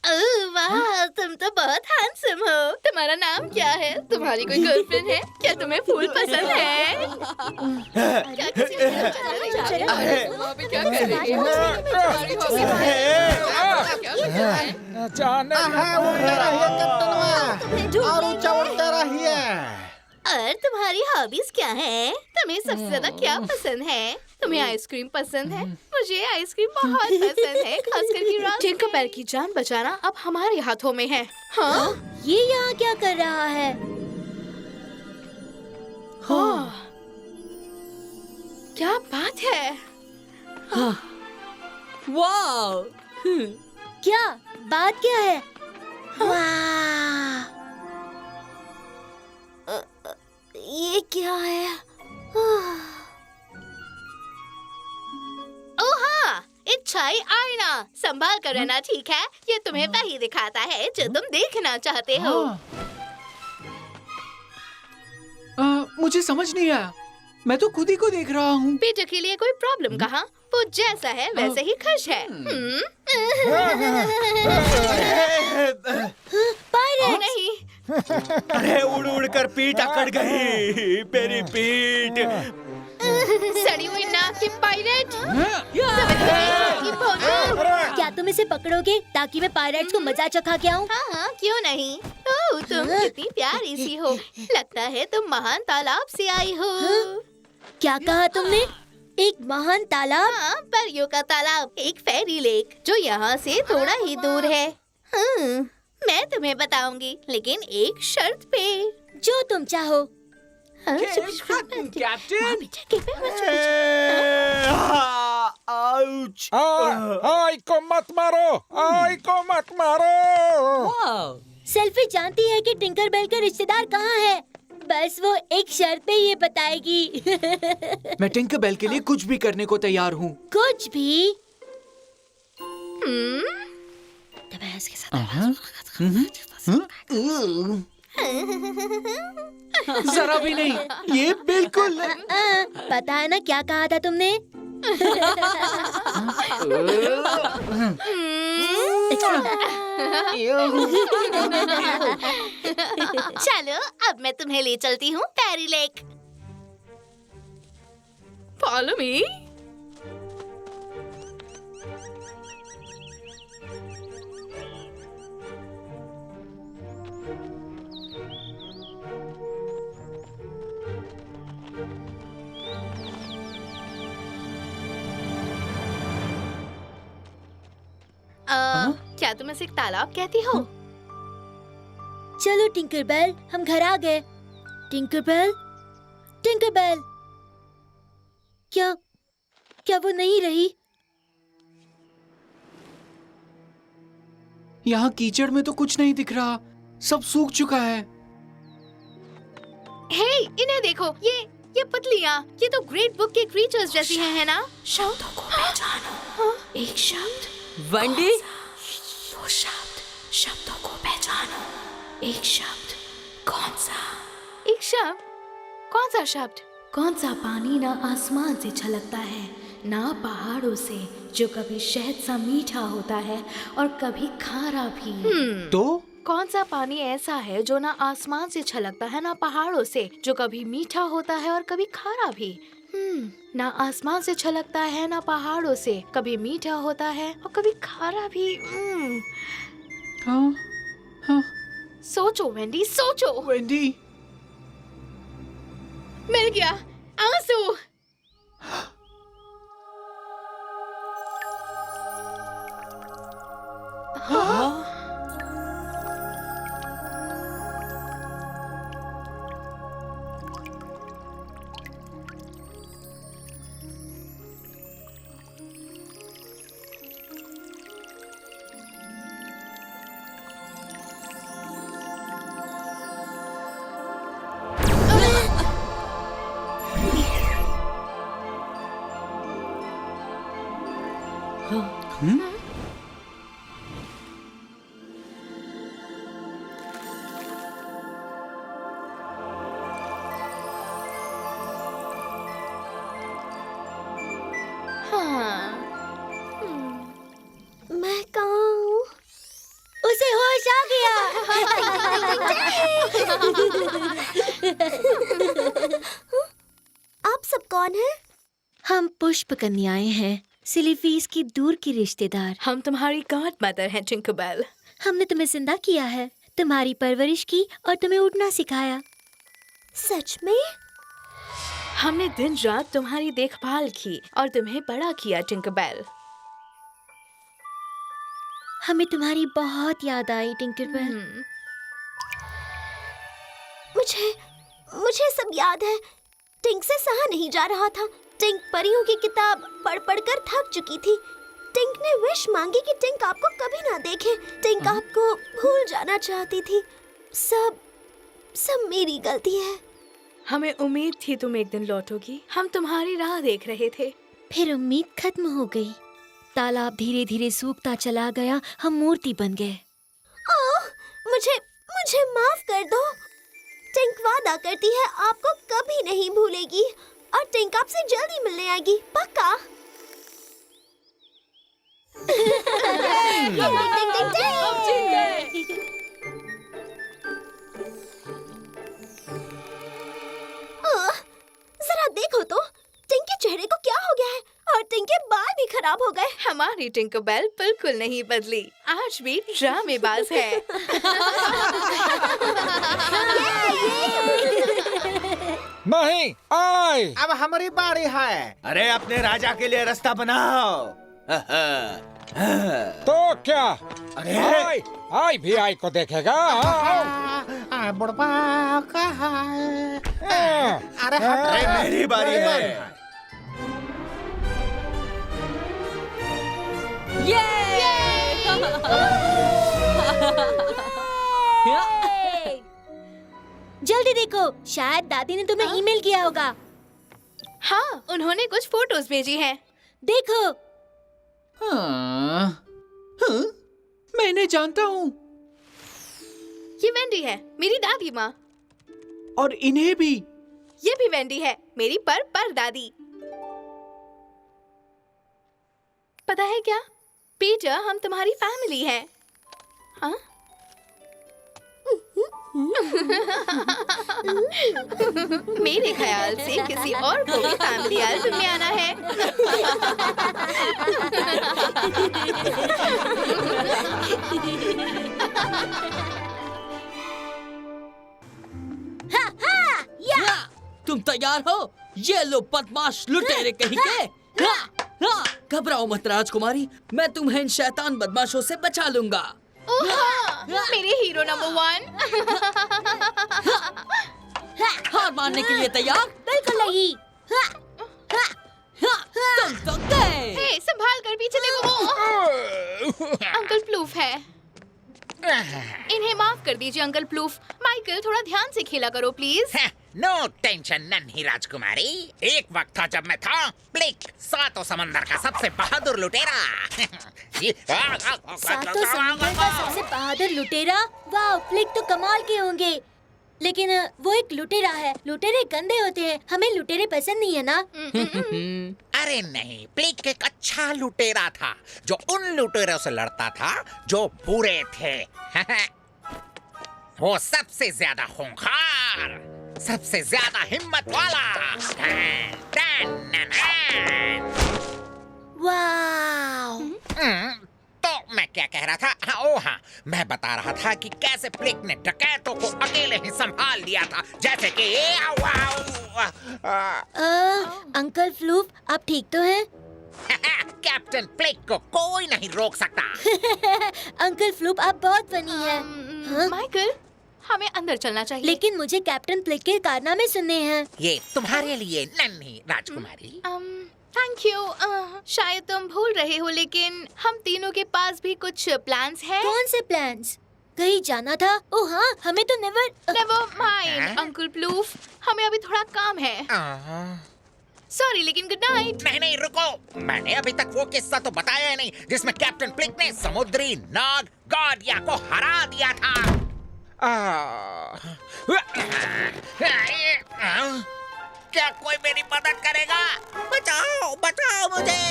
ओह वाह, तुम तो बहुत हैंडसम हो। तुम्हारा नाम क्या है? तुम्हारी कोई गर्लफ्रेंड है? क्या तुम्हें फूल पसंद है? क्या किसी को क्या कर रही जाने उड़ते रहिए कैप्टन और ऊंचा उड़ते रहिए। और तुम्हारी हॉबीज क्या है? तुम्हें सबसे ज्यादा क्या पसंद है? तुम्हें आइसक्रीम पसंद है? मुझे आइसक्रीम बहुत पसंद है, खासकर कि रात। टिंकरबेल की जान बचाना अब हमारे हाथों में है। हाँ? ये यहाँ क्या कर रहा है? हाँ। क्या बात है? वाह! क्या बात क्या है? वाह! ये क्या है? ओह हाँ, इच्छाई आईना। संभाल कर रहना, ठीक है? ये तुम्हें वही दिखाता है जो तुम देखना चाहते हो। मुझे समझ नहीं आया। मैं तो खुद ही को देख रहा हूँ। पीटर के लिए कोई प्रॉब्लम कहाँ? वो जैसा है वैसे ही खुश है। पायरेट! नहीं, अरे उड़ उड़ कर पीठ अकड़ गई, मेरी पीठ। सड़ी हुई नाक की पायरेट। क्या तुम इसे पकड़ोगे ताकि मैं पायरेट्स को मजा चखा के आऊँ? हाँ हाँ, क्यों नहीं? ओह, तुम कितनी प्यारी सी हो। लगता है तुम महान तालाब से आई हो। क्या कहा तुमने? एक महान तालाब? हाँ, परियों का तालाब, एक फेरी लेक जो यहाँ से थोड़ा ही दूर है। मैं तुम्हें बताऊंगी, लेकिन एक शर्त पे। जो तुम चाहो। कैप्टन! आउच! आई को मत मारो, आई को मत मारो। वाह! सेल्फी जानती है कि टिंकरबेल का रिश्तेदार कहाँ है। बस वो एक शर्त पे ये बताएगी। मैं टिंकरबेल के लिए कुछ भी करने को तैयार हूँ। कुछ भी? जरा भी नहीं। ये बिल्कुल पता है ना क्या कहा था तुमने? चलो, अब मैं तुम्हें ले चलती हूँ फेरी लेक। Follow me. क्या तुम इसे एक तालाब कहती हो? चलो टिंकरबेल, हम घर आ गए। टिंकरबेल, टिंकरबेल, क्या वो नहीं रही? यहाँ कीचड़ में तो कुछ नहीं दिख रहा। सब सूख चुका है। हे, इन्हें देखो, ये पतलियाँ, ये तो ग्रेट बुक के क्रीचर्स जैसी हैं, है ना? शब्दों को पहचानो। एक शब्द। वेंडी, दो शब्द। शब्दों को पहचानो। एक शब्द। कौन सा? एक शब्द? कौन सा शब्द? कौन सा पानी ना आसमान से छलकता है, ना पहाड़ों से, जो कभी शहद सा मीठा होता है और कभी खारा भी। तो कौन सा पानी ऐसा है जो ना आसमान से छलकता है, ना पहाड़ों से, जो कभी मीठा होता है और कभी खारा भी? ना आसमान से छलकता है, ना पहाड़ों से, कभी मीठा होता है और कभी खारा भी। हाँ, हाँ। सोचो वेंडी, सोचो। वेंडी, मिल गया, आंसू। हम पुष्प कन्याएं हैं, सिलीफीस की दूर की रिश्तेदार। हम तुम्हारी गॉड मदर हैं टिंकरबेल। हमने तुम्हें जिंदा किया है, तुम्हारी परवरिश की और तुम्हें उड़ना सिखाया। सच में? हमने दिन रात तुम्हारी देखभाल की और तुम्हें बड़ा किया टिंकरबेल। हमें तुम्हारी बहुत याद आई टिंकरबेल। मुझे सब याद है। टिंक से सहा नहीं जा रहा था। टिंक परियों की किताब पढ़ कर थक चुकी थी। टिंक ने विश मांगी कि टिंक आपको कभी ना देखे। टिंक आपको भूल जाना चाहती थी। सब मेरी गलती है। हमें उम्मीद थी तुम एक दिन लौटोगी। हम तुम्हारी राह देख रहे थे। फिर उम्मीद खत्म हो गई। तालाब धीरे धीरे सूखता चला गया। हम मूर्ति बन गए। ओह, मुझे माफ कर दो। टिंक वादा करती है आपको कभी नहीं भूलेगी और टिंक आपसे जल्दी मिलने आएगी, पक्का। ओह, जरा देखो तो टिंक के चेहरे को क्या हो गया है और टिंक के बाल भी खराब हो गए। हमारी टिंकरबेल बिल्कुल नहीं बदली, आज भी ड्रामेबाज है। नहीं, आए। अब हमारी बारी है। अरे अपने राजा के लिए रास्ता बनाओ। तो क्या? अरे आई भी आई को देखेगा। बुढ़बा कहाँ है? अरे अरे मेरी बारी है। जल्दी देखो, शायद दादी ने तुम्हें ईमेल किया होगा। हाँ, उन्होंने कुछ फोटोज भेजी हैं। देखो। हाँ, मैंने जानता हूँ। ये वेंडी है, मेरी दादी माँ। और इन्हें भी। ये भी वेंडी है, मेरी पर दादी। पता है क्या पीटर, हम तुम्हारी फैमिली हैं। हाँ? मेरे ख्याल से किसी और को भी फैमिली एल्बम में आना है। तुम तैयार हो? ये लो बदमाश लुटेरे कहीं के। घबराओ मत राजकुमारी, मैं तुम्हें इन शैतान बदमाशों से बचा लूंगा। मेरे हीरो नंबर 1। हार मानने के लिए तैयार? बिल्कुल नहीं। तुम तो गए। हे, संभाल कर, पीछे देखो, वो अंकल प्लूफ है। इन्हें माफ कर दीजिए अंकल प्लूफ। माइकल, थोड़ा ध्यान से खेला करो प्लीज। नो टेंशन नन्ही राजकुमारी। एक वक्त था जब मैं था प्लिक, सातों समंदर का सबसे बहादुर लुटेरा। सातों समंदर का सबसे बहादुर लुटेरा? वाह, प्लिक तो कमाल के होंगे। लेकिन वो एक लुटेरा है। लुटेरे गंदे होते हैं, हमें लुटेरे पसंद नहीं है ना। अरे नहीं, प्लिक एक अच्छा लुटेरा था जो उन लुटेरों से लड़ता था जो बुरे थे। वो सबसे ज्यादा खूंखार, सबसे ज्यादा हिम्मत वाला। वाव। तो मैं क्या कह रहा था? हाँ, मैं बता रहा था कि कैसे प्लिक ने डकैतों को अकेले ही संभाल लिया था, जैसे कि अंकल फ्लूफ, आप ठीक तो हैं? कैप्टन प्लिक को कोई नहीं रोक सकता। अंकल फ्लूफ, आप बहुत फनी हैं। माइकल, हमें अंदर चलना चाहिए। लेकिन मुझे कैप्टन प्लिक के कारनामे सुनने हैं। ये तुम्हारे लिए नन्ही राजकुमारी। Thank you. शायद तुम भूल रहे हो, लेकिन हम तीनों के पास भी कुछ प्लान्स हैं। कौन से प्लान्स? कहीं जाना था? ओह हाँ, हमें तो नेवर माइंड अंकल प्लूफ, हमें अभी थोड़ा काम है। सॉरी, लेकिन गुड नाइट। नहीं रुको, मैंने अभी तक वो किस्सा तो बताया नहीं जिसमें कैप्टन प्लिक ने समुद्री नाग गार्डिया को हरा दिया था। क्या कोई मेरी मदद करेगा? बचाओ मुझे।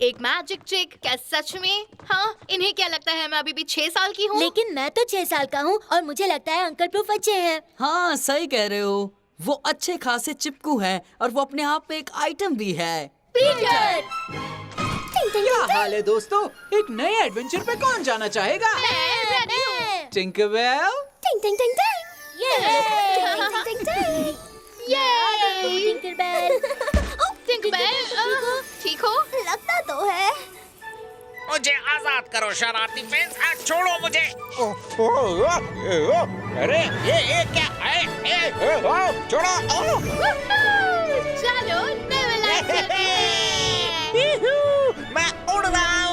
एक मैजिक ट्रिक? क्या सच में? हाँ, इन्हें क्या लगता है मैं अभी भी 6 साल की हूँ? लेकिन मैं तो 6 साल का हूँ और मुझे लगता है अंकल प्रूफ अच्छे हैं। हाँ, सही कह रहे हो। वो अच्छे खासे चिपकू है और वो अपने आप में एक आइटम भी है। पीटर! क्या हाल है दोस्तों? एक नए एडवेंचर पे कौन जाना चाहेगा? टिंकरबेल? टिंग टिंग टिंग टिंग टिंग टिंग टिंग टिंकरबेल! टिंकरबेल, ठीक हो? लगता तो है। मुझे आजाद करो शरारती पेंस, छोड़ो मुझे। अरे ये क्या है? छोड़ो। चलो नेवरलैंड चलते हैं। मैं उड़ रहा हूँ।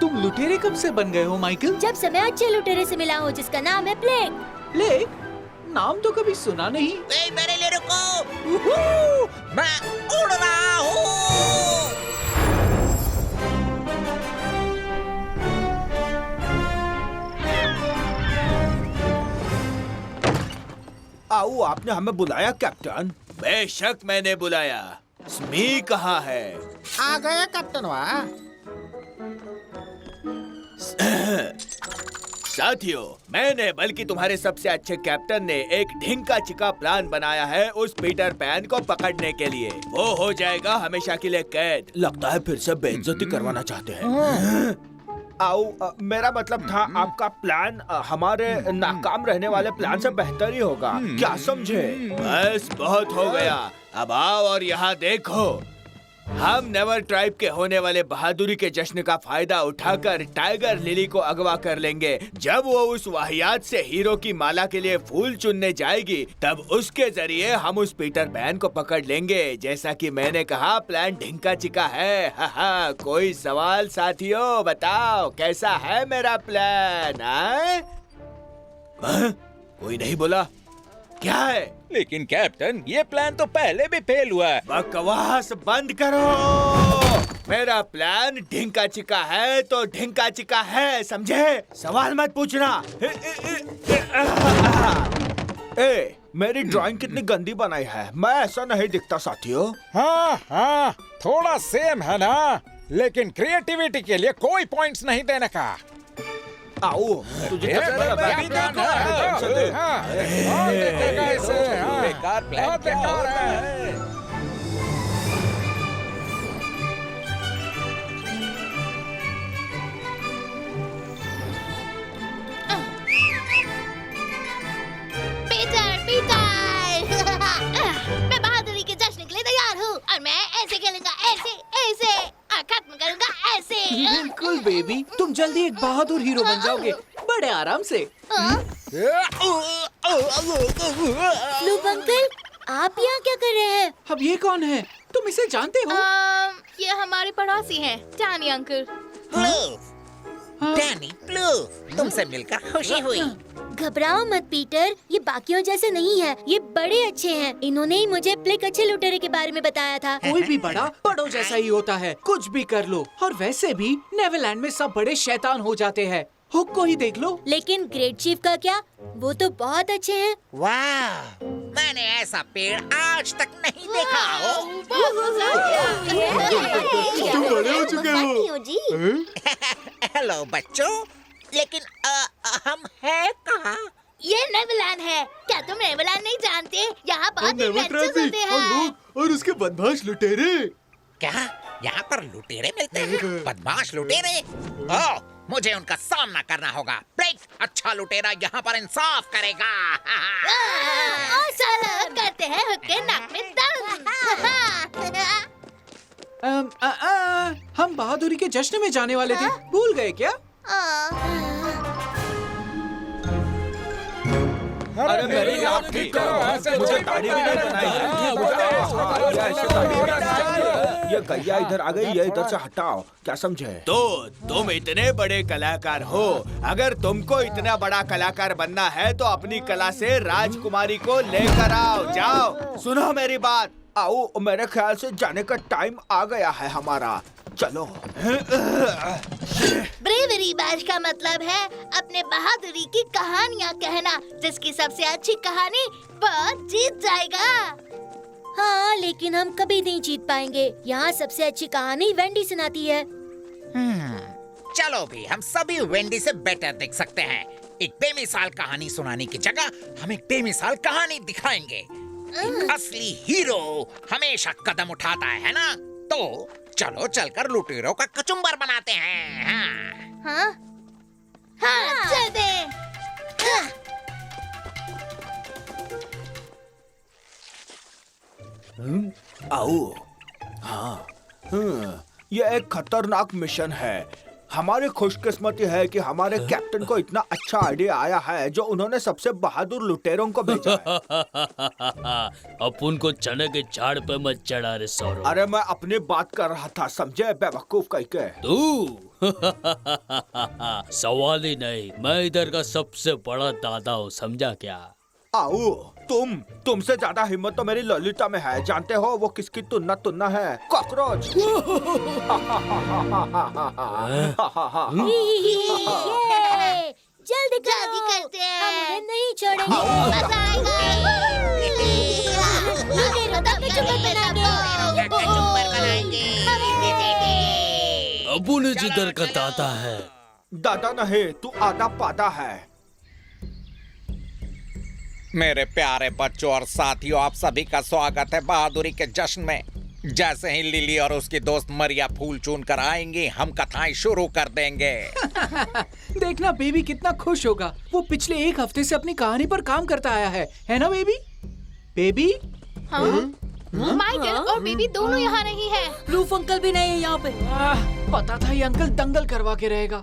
तुम लुटेरे कब से बन गए हो माइकल? जब से मैं अच्छे लुटेरे से मिला हूँ जिसका नाम है प्लेग। प्लेग? नाम तो कभी सुना नहीं। मेरे लिए रुको। मैं उड़ रहा हूँ। आओ, आपने हमें बुलाया कैप्टन? बेशक मैंने बुलाया। स्मी कहाँ है? आ गया कैप्टन वाह। साथियों, मैंने बल्कि तुम्हारे सबसे अच्छे कैप्टन ने एक ढिंका चिका प्लान बनाया है उस पीटर पैन को पकड़ने के लिए। वो हो जाएगा हमेशा के लिए कैद। लगता है फिर से बेइज्जती करवाना चाहते हैं। आओ, मेरा मतलब था आपका प्लान हमारे नाकाम रहने वाले प्लान से बेहतर ही होगा, क्या समझे? बस बहुत हो गया। अब आओ और यहाँ देखो। हम नेवर ट्राइब के होने वाले बहादुरी के जश्न का फायदा उठाकर टाइगर लिली को अगवा कर लेंगे। जब वो उस वाहियात से हीरो की माला के लिए फूल चुनने जाएगी, तब उसके जरिए हम उस पीटर पैन को पकड़ लेंगे। जैसा कि मैंने कहा, प्लान ढिंका चिका है। हा, कोई सवाल साथियों? बताओ कैसा है मेरा प्लान? कोई नहीं बोला? क्या है? लेकिन कैप्टन, ये प्लान तो पहले भी फेल हुआ है। बकवास बंद करो। मेरा प्लान ढिंका चिका है तो ढिंका चिका है, समझे? सवाल मत पूछना। मेरी ड्राइंग कितनी गंदी बनाई है। मैं ऐसा नहीं दिखता साथियों। हाँ, थोड़ा सेम है ना, लेकिन क्रिएटिविटी के लिए कोई पॉइंट्स नहीं देने का। आओ, तुझे बेकार प्लान क्या हो रहा है? मैं बहादुरी के जश्न के लिए तैयार हूँ और मैं ऐसे खेलूंगा, ऐसे ऐसे और खत्म करूंगा ऐसे। बिल्कुल बेबी, तुम जल्दी एक बहादुर हीरो बन जाओगे, बड़े आराम से। लूप अंकल, आप यहाँ क्या कर रहे हैं? अब ये कौन है? तुम इसे जानते हो? ये हमारे पड़ोसी हैं, टैनी अंकल। डैनी प्लूफ, तुमसे मिलकर खुशी हुई। घबराओ मत पीटर, ये बाकियों जैसे नहीं है, ये बड़े अच्छे हैं। इन्होंने ही मुझे प्लेग अच्छे लुटेरे के बारे में बताया था। कोई भी बड़ा बड़ों जैसा ही होता है, कुछ भी कर लो। और वैसे भी नेवरलैंड में सब बड़े शैतान हो जाते हैं। हुक को ही देख लो। लेकिन ग्रेट चीफ का क्या? वो तो बहुत अच्छे हैं। वाह, मैंने ऐसा पेड़ आज तक नहीं देखा हो। तुम बड़े हो चुके हो जी। हेलो बच्चों, लेकिन हम हैं कहाँ? ये नेवरलैंड है। क्या तुम नेवरलैंड नहीं जानते? यहाँ बहुत एडवेंचर्स होते हैं। और उसके बदमाश लुटेरे। क्या यहाँ पर लुटेरे मिलते हैं? बदमाश लुटेरे? ओह, मुझे उनका सामना करना होगा। प्लेग अच्छा लुटेरा यहाँ पर इंसाफ करेगा। और साला करते हैं हुक के नाक में दर्द। हम बहादुरी के जश्न में जाने वाले थे, भूल गए क्या? अरे मेरी आप ठीक करो, मुझे दाढ़ी भी नहीं बनाई है। ये गैया इधर आ गई, ये इधर से हटाओ, क्या समझे? तो तुम इतने बड़े कलाकार हो, अगर तुमको इतना बड़ा कलाकार बनना है तो अपनी कला से राजकुमारी को लेकर आओ। जाओ, सुनो मेरी बात। आओ, मेरे ख्याल से जाने का टाइम आ गया है हमारा। चलो। ब्रेवरी बैज का मतलब है अपने बहादुरी की कहानियाँ कहना। जिसकी सबसे अच्छी कहानी वो जीत जाएगा। हाँ, लेकिन हम कभी नहीं जीत पाएंगे। यहाँ सबसे अच्छी कहानी वेंडी सुनाती है। चलो भी हम सभी वेंडी से बेटर दिख सकते हैं। एक बेमिसाल कहानी सुनाने की जगह हम एक बेमिसाल कहानी दिखाएंगे। एक असली हीरो हमेशा कदम उठाता है ना? तो चलो चलकर लुटेरों का कचुम्बर बनाते हैं। हाँ हाँ चल दे। आओ। हाँ, ये एक खतरनाक मिशन है। हमारी खुशकिस्मती है कि हमारे कैप्टन को इतना अच्छा आइडिया आया है जो उन्होंने सबसे बहादुर लुटेरों को भेजा है। अपन को चने के झाड़ पे मत चढ़ा रे सौरभ। अरे मैं अपनी बात कर रहा था, समझे बेवकूफ कहीं के। तू सवाल ही नहीं, मैं इधर का सबसे बड़ा दादा हूँ, समझा क्या? आओ, तुमसे ज्यादा हिम्मत तो मेरी ललिता में है। जानते हो वो किसकी तुन्ना तुन्ना है? कॉकरोच। ये, जल्दी जल्दी करते हैं। हम उन्हें नहीं छोड़ेंगे। मजा आएगा। लुटेरों का कचुम्बर बनाएंगे। अपन जिधर का दादा है। दादा नहीं, तू आधा पादा है। मेरे प्यारे बच्चों और साथियों, आप सभी का स्वागत है बहादुरी के जश्न में। जैसे ही लिली और उसकी दोस्त मरिया फूल चुन कर आएंगी, हम कथाएं शुरू कर देंगे। देखना बेबी कितना खुश होगा। वो पिछले एक हफ्ते से अपनी कहानी पर काम करता आया है ना बेबी? बेबी? हाँ? माइकल और बेबी दोनों यहाँ नहीं है। रूफ अंकल भी नहीं है यहाँ पे। पता था ये अंकल दंगल करवा के रहेगा।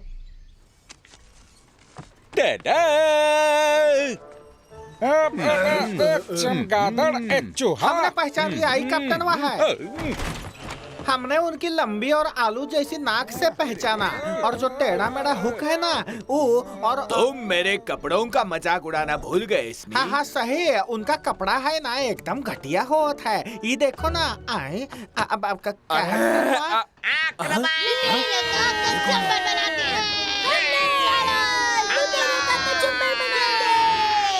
चमगादड़, एक चूहा। हमने पहचान लिया, आई कैप्टन वहाँ है। हमने उनकी लंबी और आलू जैसी नाक से पहचाना, और जो टेढ़ा मेढ़ा हुक है ना वो, और तुम मेरे कपड़ों का मजाक उड़ाना भूल गए इसमें। हाँ हाँ सही है, उनका कपड़ा है ना एकदम घटिया होता है। ये देखो ना, आए अब आपका क्या है?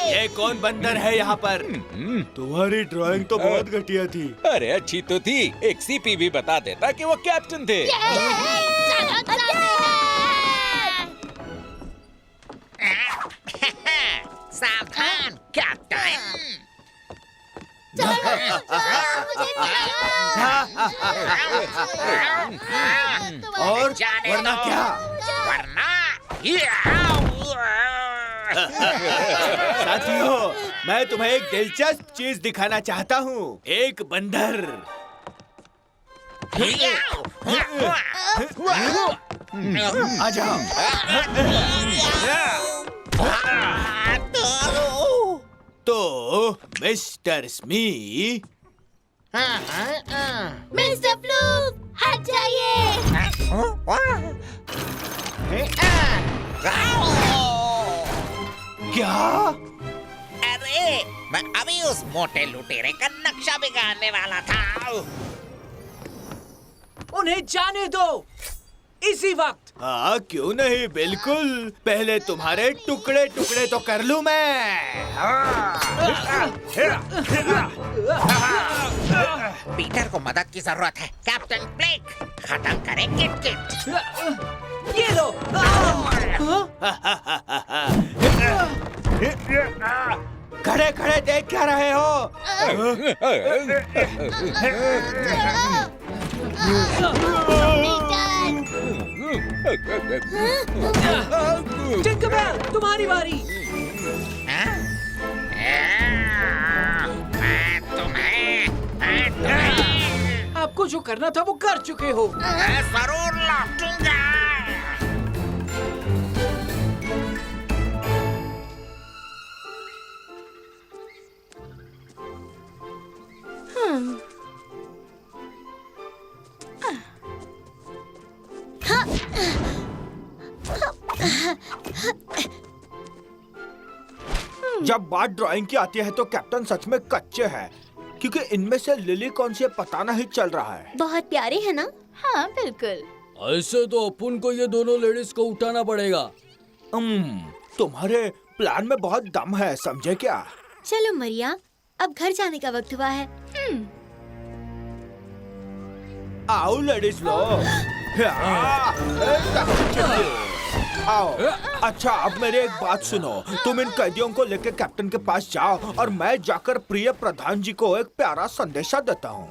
ये कौन बंदर है यहाँ पर? तुम्हारी ड्राइंग तो बहुत घटिया थी। अरे अच्छी तो थी, एक सीपी भी बता देता कि वो कैप्टन थे। सावधान कैप्टन। और जाने वरना दो। क्या? वरना साथियों, मैं तुम्हें एक दिलचस्प चीज दिखाना चाहता हूँ। एक बंदर। आ जाओ। तो मिस्टर स्मी, मिस्टर फ्लूक, हट जाइए। क्या? अरे मैं अभी उस मोटे लुटेरे का नक्शा बिगाड़ने वाला था। उन्हें जाने दो इसी वक्त। हाँ क्यों नहीं, बिल्कुल। पहले तुम्हारे टुकड़े टुकड़े तो कर लूं मैं। पीटर को मदद की जरूरत है। कैप्टन ब्लेक, खत्म करें किट किट। ये लो। खड़े खड़े देख क्या रहे हो? टिंकरबेल, तुम्हारी बारी। मैं तुम्हें आपको जो करना था वो कर चुके हो। मैं जरूर लौटूंगा। जब बात ड्राइंग की आती है तो कैप्टन सच में कच्चे हैं, क्योंकि इनमें से लिली कौन सी है पता नहीं चल रहा है। बहुत प्यारे है ना? हाँ बिल्कुल। ऐसे तो अपन को ये दोनों लेडीज को उठाना पड़ेगा। तुम्हारे प्लान में बहुत दम है, समझे क्या? चलो मरिया, अब घर जाने का वक्त हुआ है। आओ लेडीज लोग। आओ। अच्छा, अब मेरी एक बात सुनो। तुम इन कैदियों को लेकर कैप्टन के पास जाओ और मैं जाकर प्रिय प्रधान जी को एक प्यारा संदेशा देता हूँ।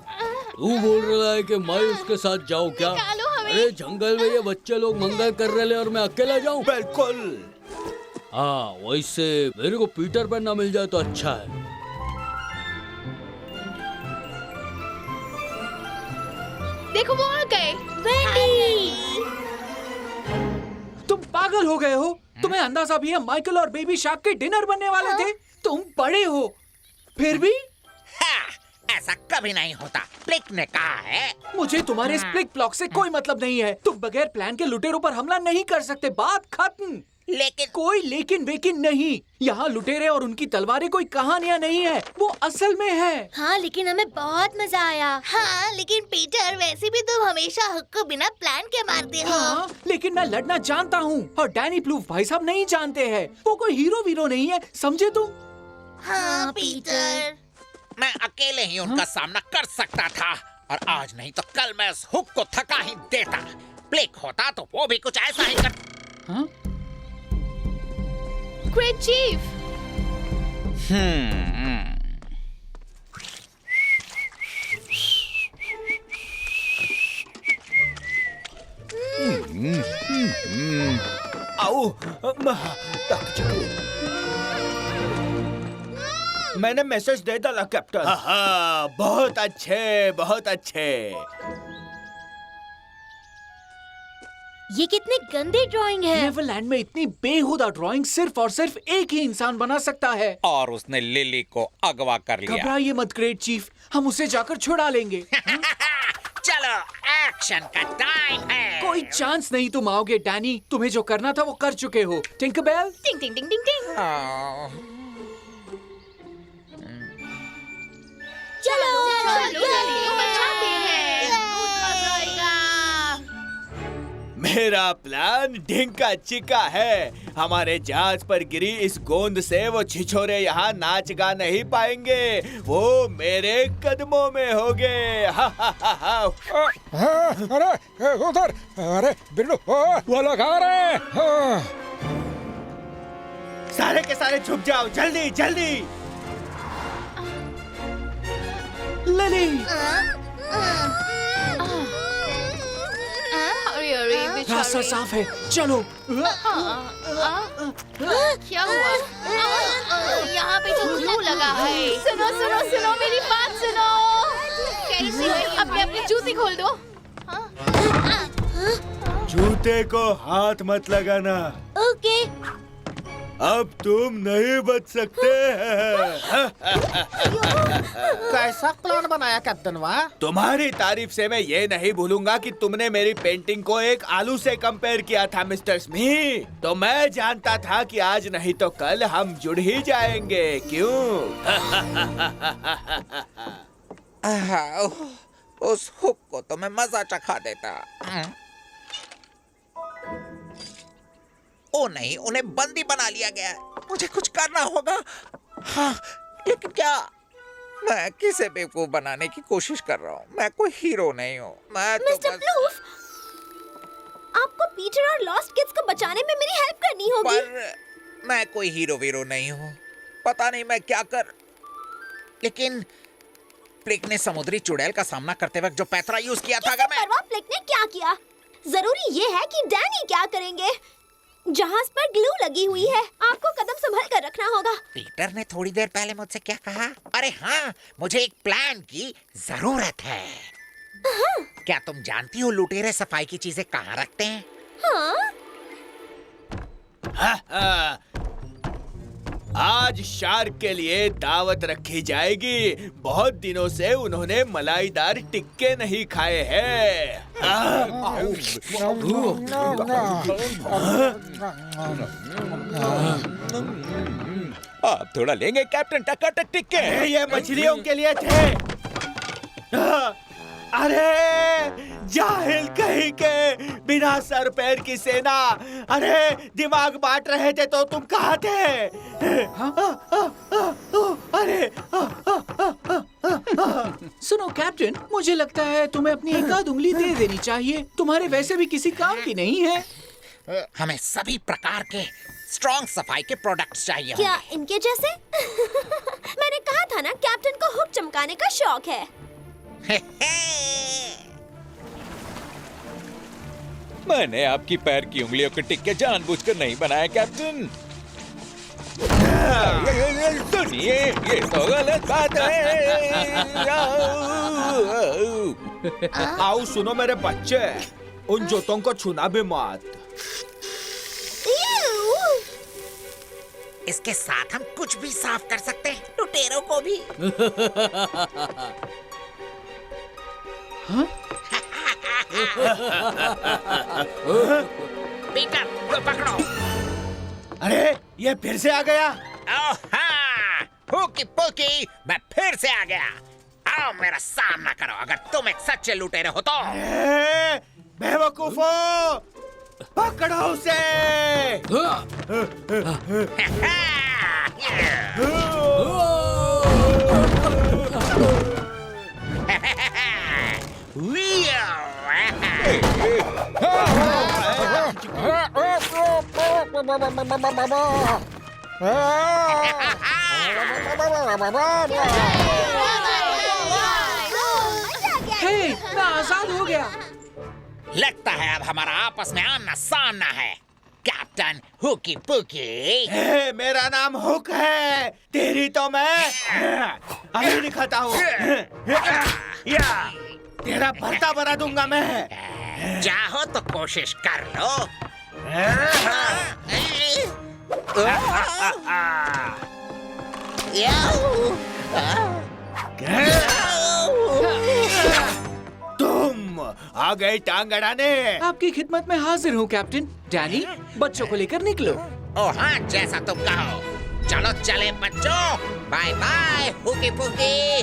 तू बोल रहा है कि मैं उसके साथ जाऊँ क्या? निकालो हमें। अरे जंगल में ये बच्चे लोग मंगल कर रहे हैं और मैं अकेला जाऊँ? बिल्कुल। हाँ, वैसे मेरे को पीटर पैन ना मिल जाए तो अच्छा है। देखो वो आ गए। वेंडी! तुम पागल हो गए हो? तुम्हें अंदाजा भी है माइकल और बेबी शार्क के डिनर बनने वाले थे? तुम बड़े हो फिर भी? हाँ, ऐसा कभी नहीं होता। प्लिक ने कहा है। मुझे तुम्हारे इस प्लिक प्लॉक से कोई मतलब नहीं है। तुम बगैर प्लान के लुटेरों पर हमला नहीं कर सकते। बात खत्म। लेकिन कोई लेकिन वेकिन नहीं। यहाँ लुटेरे और उनकी तलवारें कोई कहानियाँ नहीं है, वो असल में है। हाँ, लेकिन हमें बहुत मजा आया। हाँ, लेकिन पीटर वैसे भी तुम हमेशा हुक को बिना प्लान के मारते हो। हाँ, लेकिन मैं लड़ना जानता हूँ और डैनी प्लूफ भाई साहब नहीं जानते हैं। वो कोई हीरो वीरो नहीं है, समझे तुम? हाँ पीटर। मैं अकेले ही उनका सामना कर सकता था और आज नहीं तो कल मैं उस हुक को थका ही देता। प्लिक होता तो वो भी कुछ ऐसा ही कर। हाँ? Great chief. आओ, तक चलो। मैंने मैसेज दे डाला कैप्टन। हाँ, बहुत अच्छे, बहुत अच्छे। ये कितनी गंदी ड्राइंग है। नेवरलैंड में इतनी बेहुदा ड्राइंग सिर्फ और सिर्फ एक ही इंसान बना सकता है। और उसने लिली को अगवा कर लिया। घबराइए मत ग्रेट चीफ, हम उसे जाकर छुड़ा लेंगे। चलो, एक्शन का टाइम है। कोई चांस नहीं तुम आओगे डैनी। तुम्हें जो करना था वो कर चुके हो। टिंकरबेल, टिंग टिंग टिंग टिंग टिंग। चलो चलो चलो बचाते हैं। मजा आएगा। मेरा प्लान ढिंका चिका है। हमारे जहाज पर गिरी इस गोंद से वो छिछोरे यहाँ नाच गा नहीं पाएंगे। वो मेरे कदमों में होंगे। अरे उधर, अरे बिल्लू, वो लोग आ रहे हैं। हाँ। सारे के सारे छुप जाओ, जल्दी जल्दी। लिली, अरे अरे रास्ता बेचारे। साफ है, चलो। क्या हुआ? यहाँ पे तो ग्लू लगा है। सुनो सुनो सुनो, मेरी बात सुनो। कैसे अपने अपने जूते खोल दो। जूते को हाथ मत लगाना। ओके। अब तुम नहीं बच सकते हैं। कैसा प्लान बनाया कैप्टन? वाह, तुम्हारी तारीफ से मैं ये नहीं भूलूंगा कि तुमने मेरी पेंटिंग को एक आलू से कंपेयर किया था मिस्टर स्मिथ। तो मैं जानता था कि आज नहीं तो कल हम जुड़ ही जाएंगे। क्यों? उस हुक को तो मैं मजा चखा देता। ओ नहीं, उन्हें बंदी बना लिया गया है। मुझे कुछ करना होगा। हाँ, लेकिन क्या? मैं किसे बेवकूफ बनाने की कोशिश कर रहा हूँ। मैं कोई हीरो नहीं हूँ। मैं तो मिस्टर प्लूफ, आपको पीटर और लॉस्ट किड्स को बचाने में मेरी हेल्प करनी होगी। पर मैं कोई हीरो वीरो नहीं हूँ। पता नहीं मैं क्या कर। लेकिन प्लिक ने समुद्री चुड़ैल का सामना करते वक्त जो पैतरा यूज किया था, अगर मैं परवाह प्लिक ने क्या किया? जरूरी ये है कि डैनी क्या करेंगे। जहाज पर ग्लू लगी हुई है, आपको कदम संभल कर रखना होगा। पीटर ने थोड़ी देर पहले मुझसे क्या कहा? अरे हाँ, मुझे एक प्लान की जरूरत है। क्या तुम जानती हो लुटेरे सफाई की चीजें कहाँ रखते हैं? हाँ? आज शार्क के लिए दावत रखी जाएगी। बहुत दिनों से उन्होंने मलाईदार टिक्के नहीं खाए हैं। आप थोड़ा लेंगे कैप्टन टकाटक टिक्के? ये मछलियों के लिए थे। अरे जाहिल कहीं के, बिना सर पैर की सेना। अरे दिमाग बांट रहे थे तो तुम कहाँ थे? अरे सुनो कैप्टन, मुझे लगता है तुम्हें अपनी एक आध उंगली दे देनी चाहिए। तुम्हारे वैसे भी किसी काम की नहीं है। हमें सभी प्रकार के स्ट्रॉन्ग सफाई के प्रोडक्ट्स चाहिए क्या होंगे। इनके जैसे? मैंने कहा था ना, कैप्टन को हुक चमकाने का शौक है। मैंने आपकी पैर की उंगलियों के टिक्के जानबूझकर नहीं बनाया कैप्टन। सुनिए, ये तो गलत बात है। आओ सुनो मेरे बच्चे, उन जूतों को छूना भी मत। इसके साथ हम कुछ भी साफ कर सकते हैं, लुटेरों को भी। पीटर, वो पकड़ो। अरे ये फिर से आ गया। हुकी पुकी, मैं फिर से आ गया। आओ मेरा सामना करो अगर तुम एक सच्चे लुटेरे हो तो। अरे बेवकूफो, पकड़ो उसे। हे, मैं आजाद हो गया। लगता है अब हमारा आपस में आमना सामना है, कैप्टन हुकी पुकी। मेरा नाम हुक है, तेरी तो मैं अभी दिखाता हूँ। तेरा भरता बना दूंगा मैं। चाहो तो कोशिश कर लो। तुम आ गए टांग अड़ाने। आपकी खिदमत में हाजिर हूँ कैप्टन। डैनी, बच्चों को लेकर निकलो। ओ हाँ, जैसा तुम कहो। चलो चले बच्चों, बाय बाय हुकी पुकी।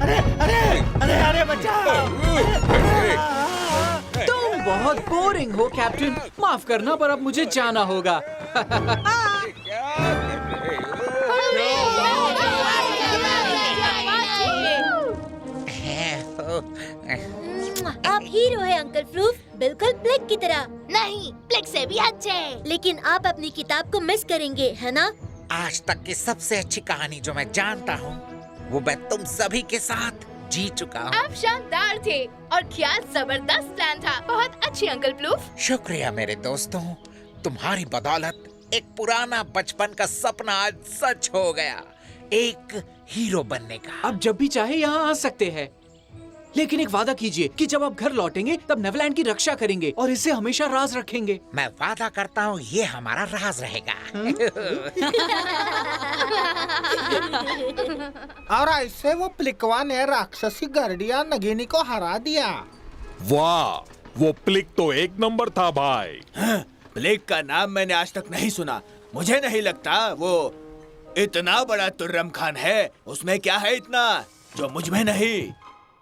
अरे अरे अरे अरे बचाओ। तुम बहुत बोरिंग हो कैप्टन, माफ करना पर अब मुझे जाना होगा। आप हीरो हैं अंकल फ्रूफ, बिल्कुल ब्लिक की तरह। नहीं, ब्लिक से भी अच्छे। लेकिन आप अपनी किताब को मिस करेंगे, है ना? आज तक की सबसे अच्छी कहानी जो मैं जानता हूँ, वो मैं तुम सभी के साथ जी चुका हूँ। आप शानदार थे और क्या जबरदस्त प्लान था। बहुत अच्छी अंकल प्लूफ। शुक्रिया मेरे दोस्तों, तुम्हारी बदौलत एक पुराना बचपन का सपना आज सच हो गया, एक हीरो बनने का। अब जब भी चाहे यहाँ आ सकते हैं, लेकिन एक वादा कीजिए कि जब आप घर लौटेंगे तब नेवरलैंड की रक्षा करेंगे और इसे हमेशा राज रखेंगे। मैं वादा करता हूँ ये हमारा राज रहेगा। और ऐसे वो प्लिकवा ने राक्षसी गर्डिया नगिनी को हरा दिया। वाह, वो प्लिक तो एक नंबर था भाई। प्लेग का नाम मैंने आज तक नहीं सुना। मुझे नहीं लगता वो इतना बड़ा तुर्रम खान है। उसमें क्या है इतना जो मुझ में नहीं?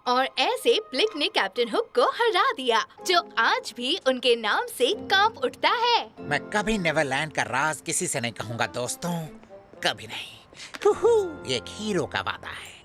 और ऐसे ब्लिक ने कैप्टन हुक को हरा दिया, जो आज भी उनके नाम से कांप उठता है। मैं कभी नेवरलैंड का राज किसी से नहीं कहूँगा दोस्तों, कभी नहीं। हुहू, ये एक हीरो का वादा है।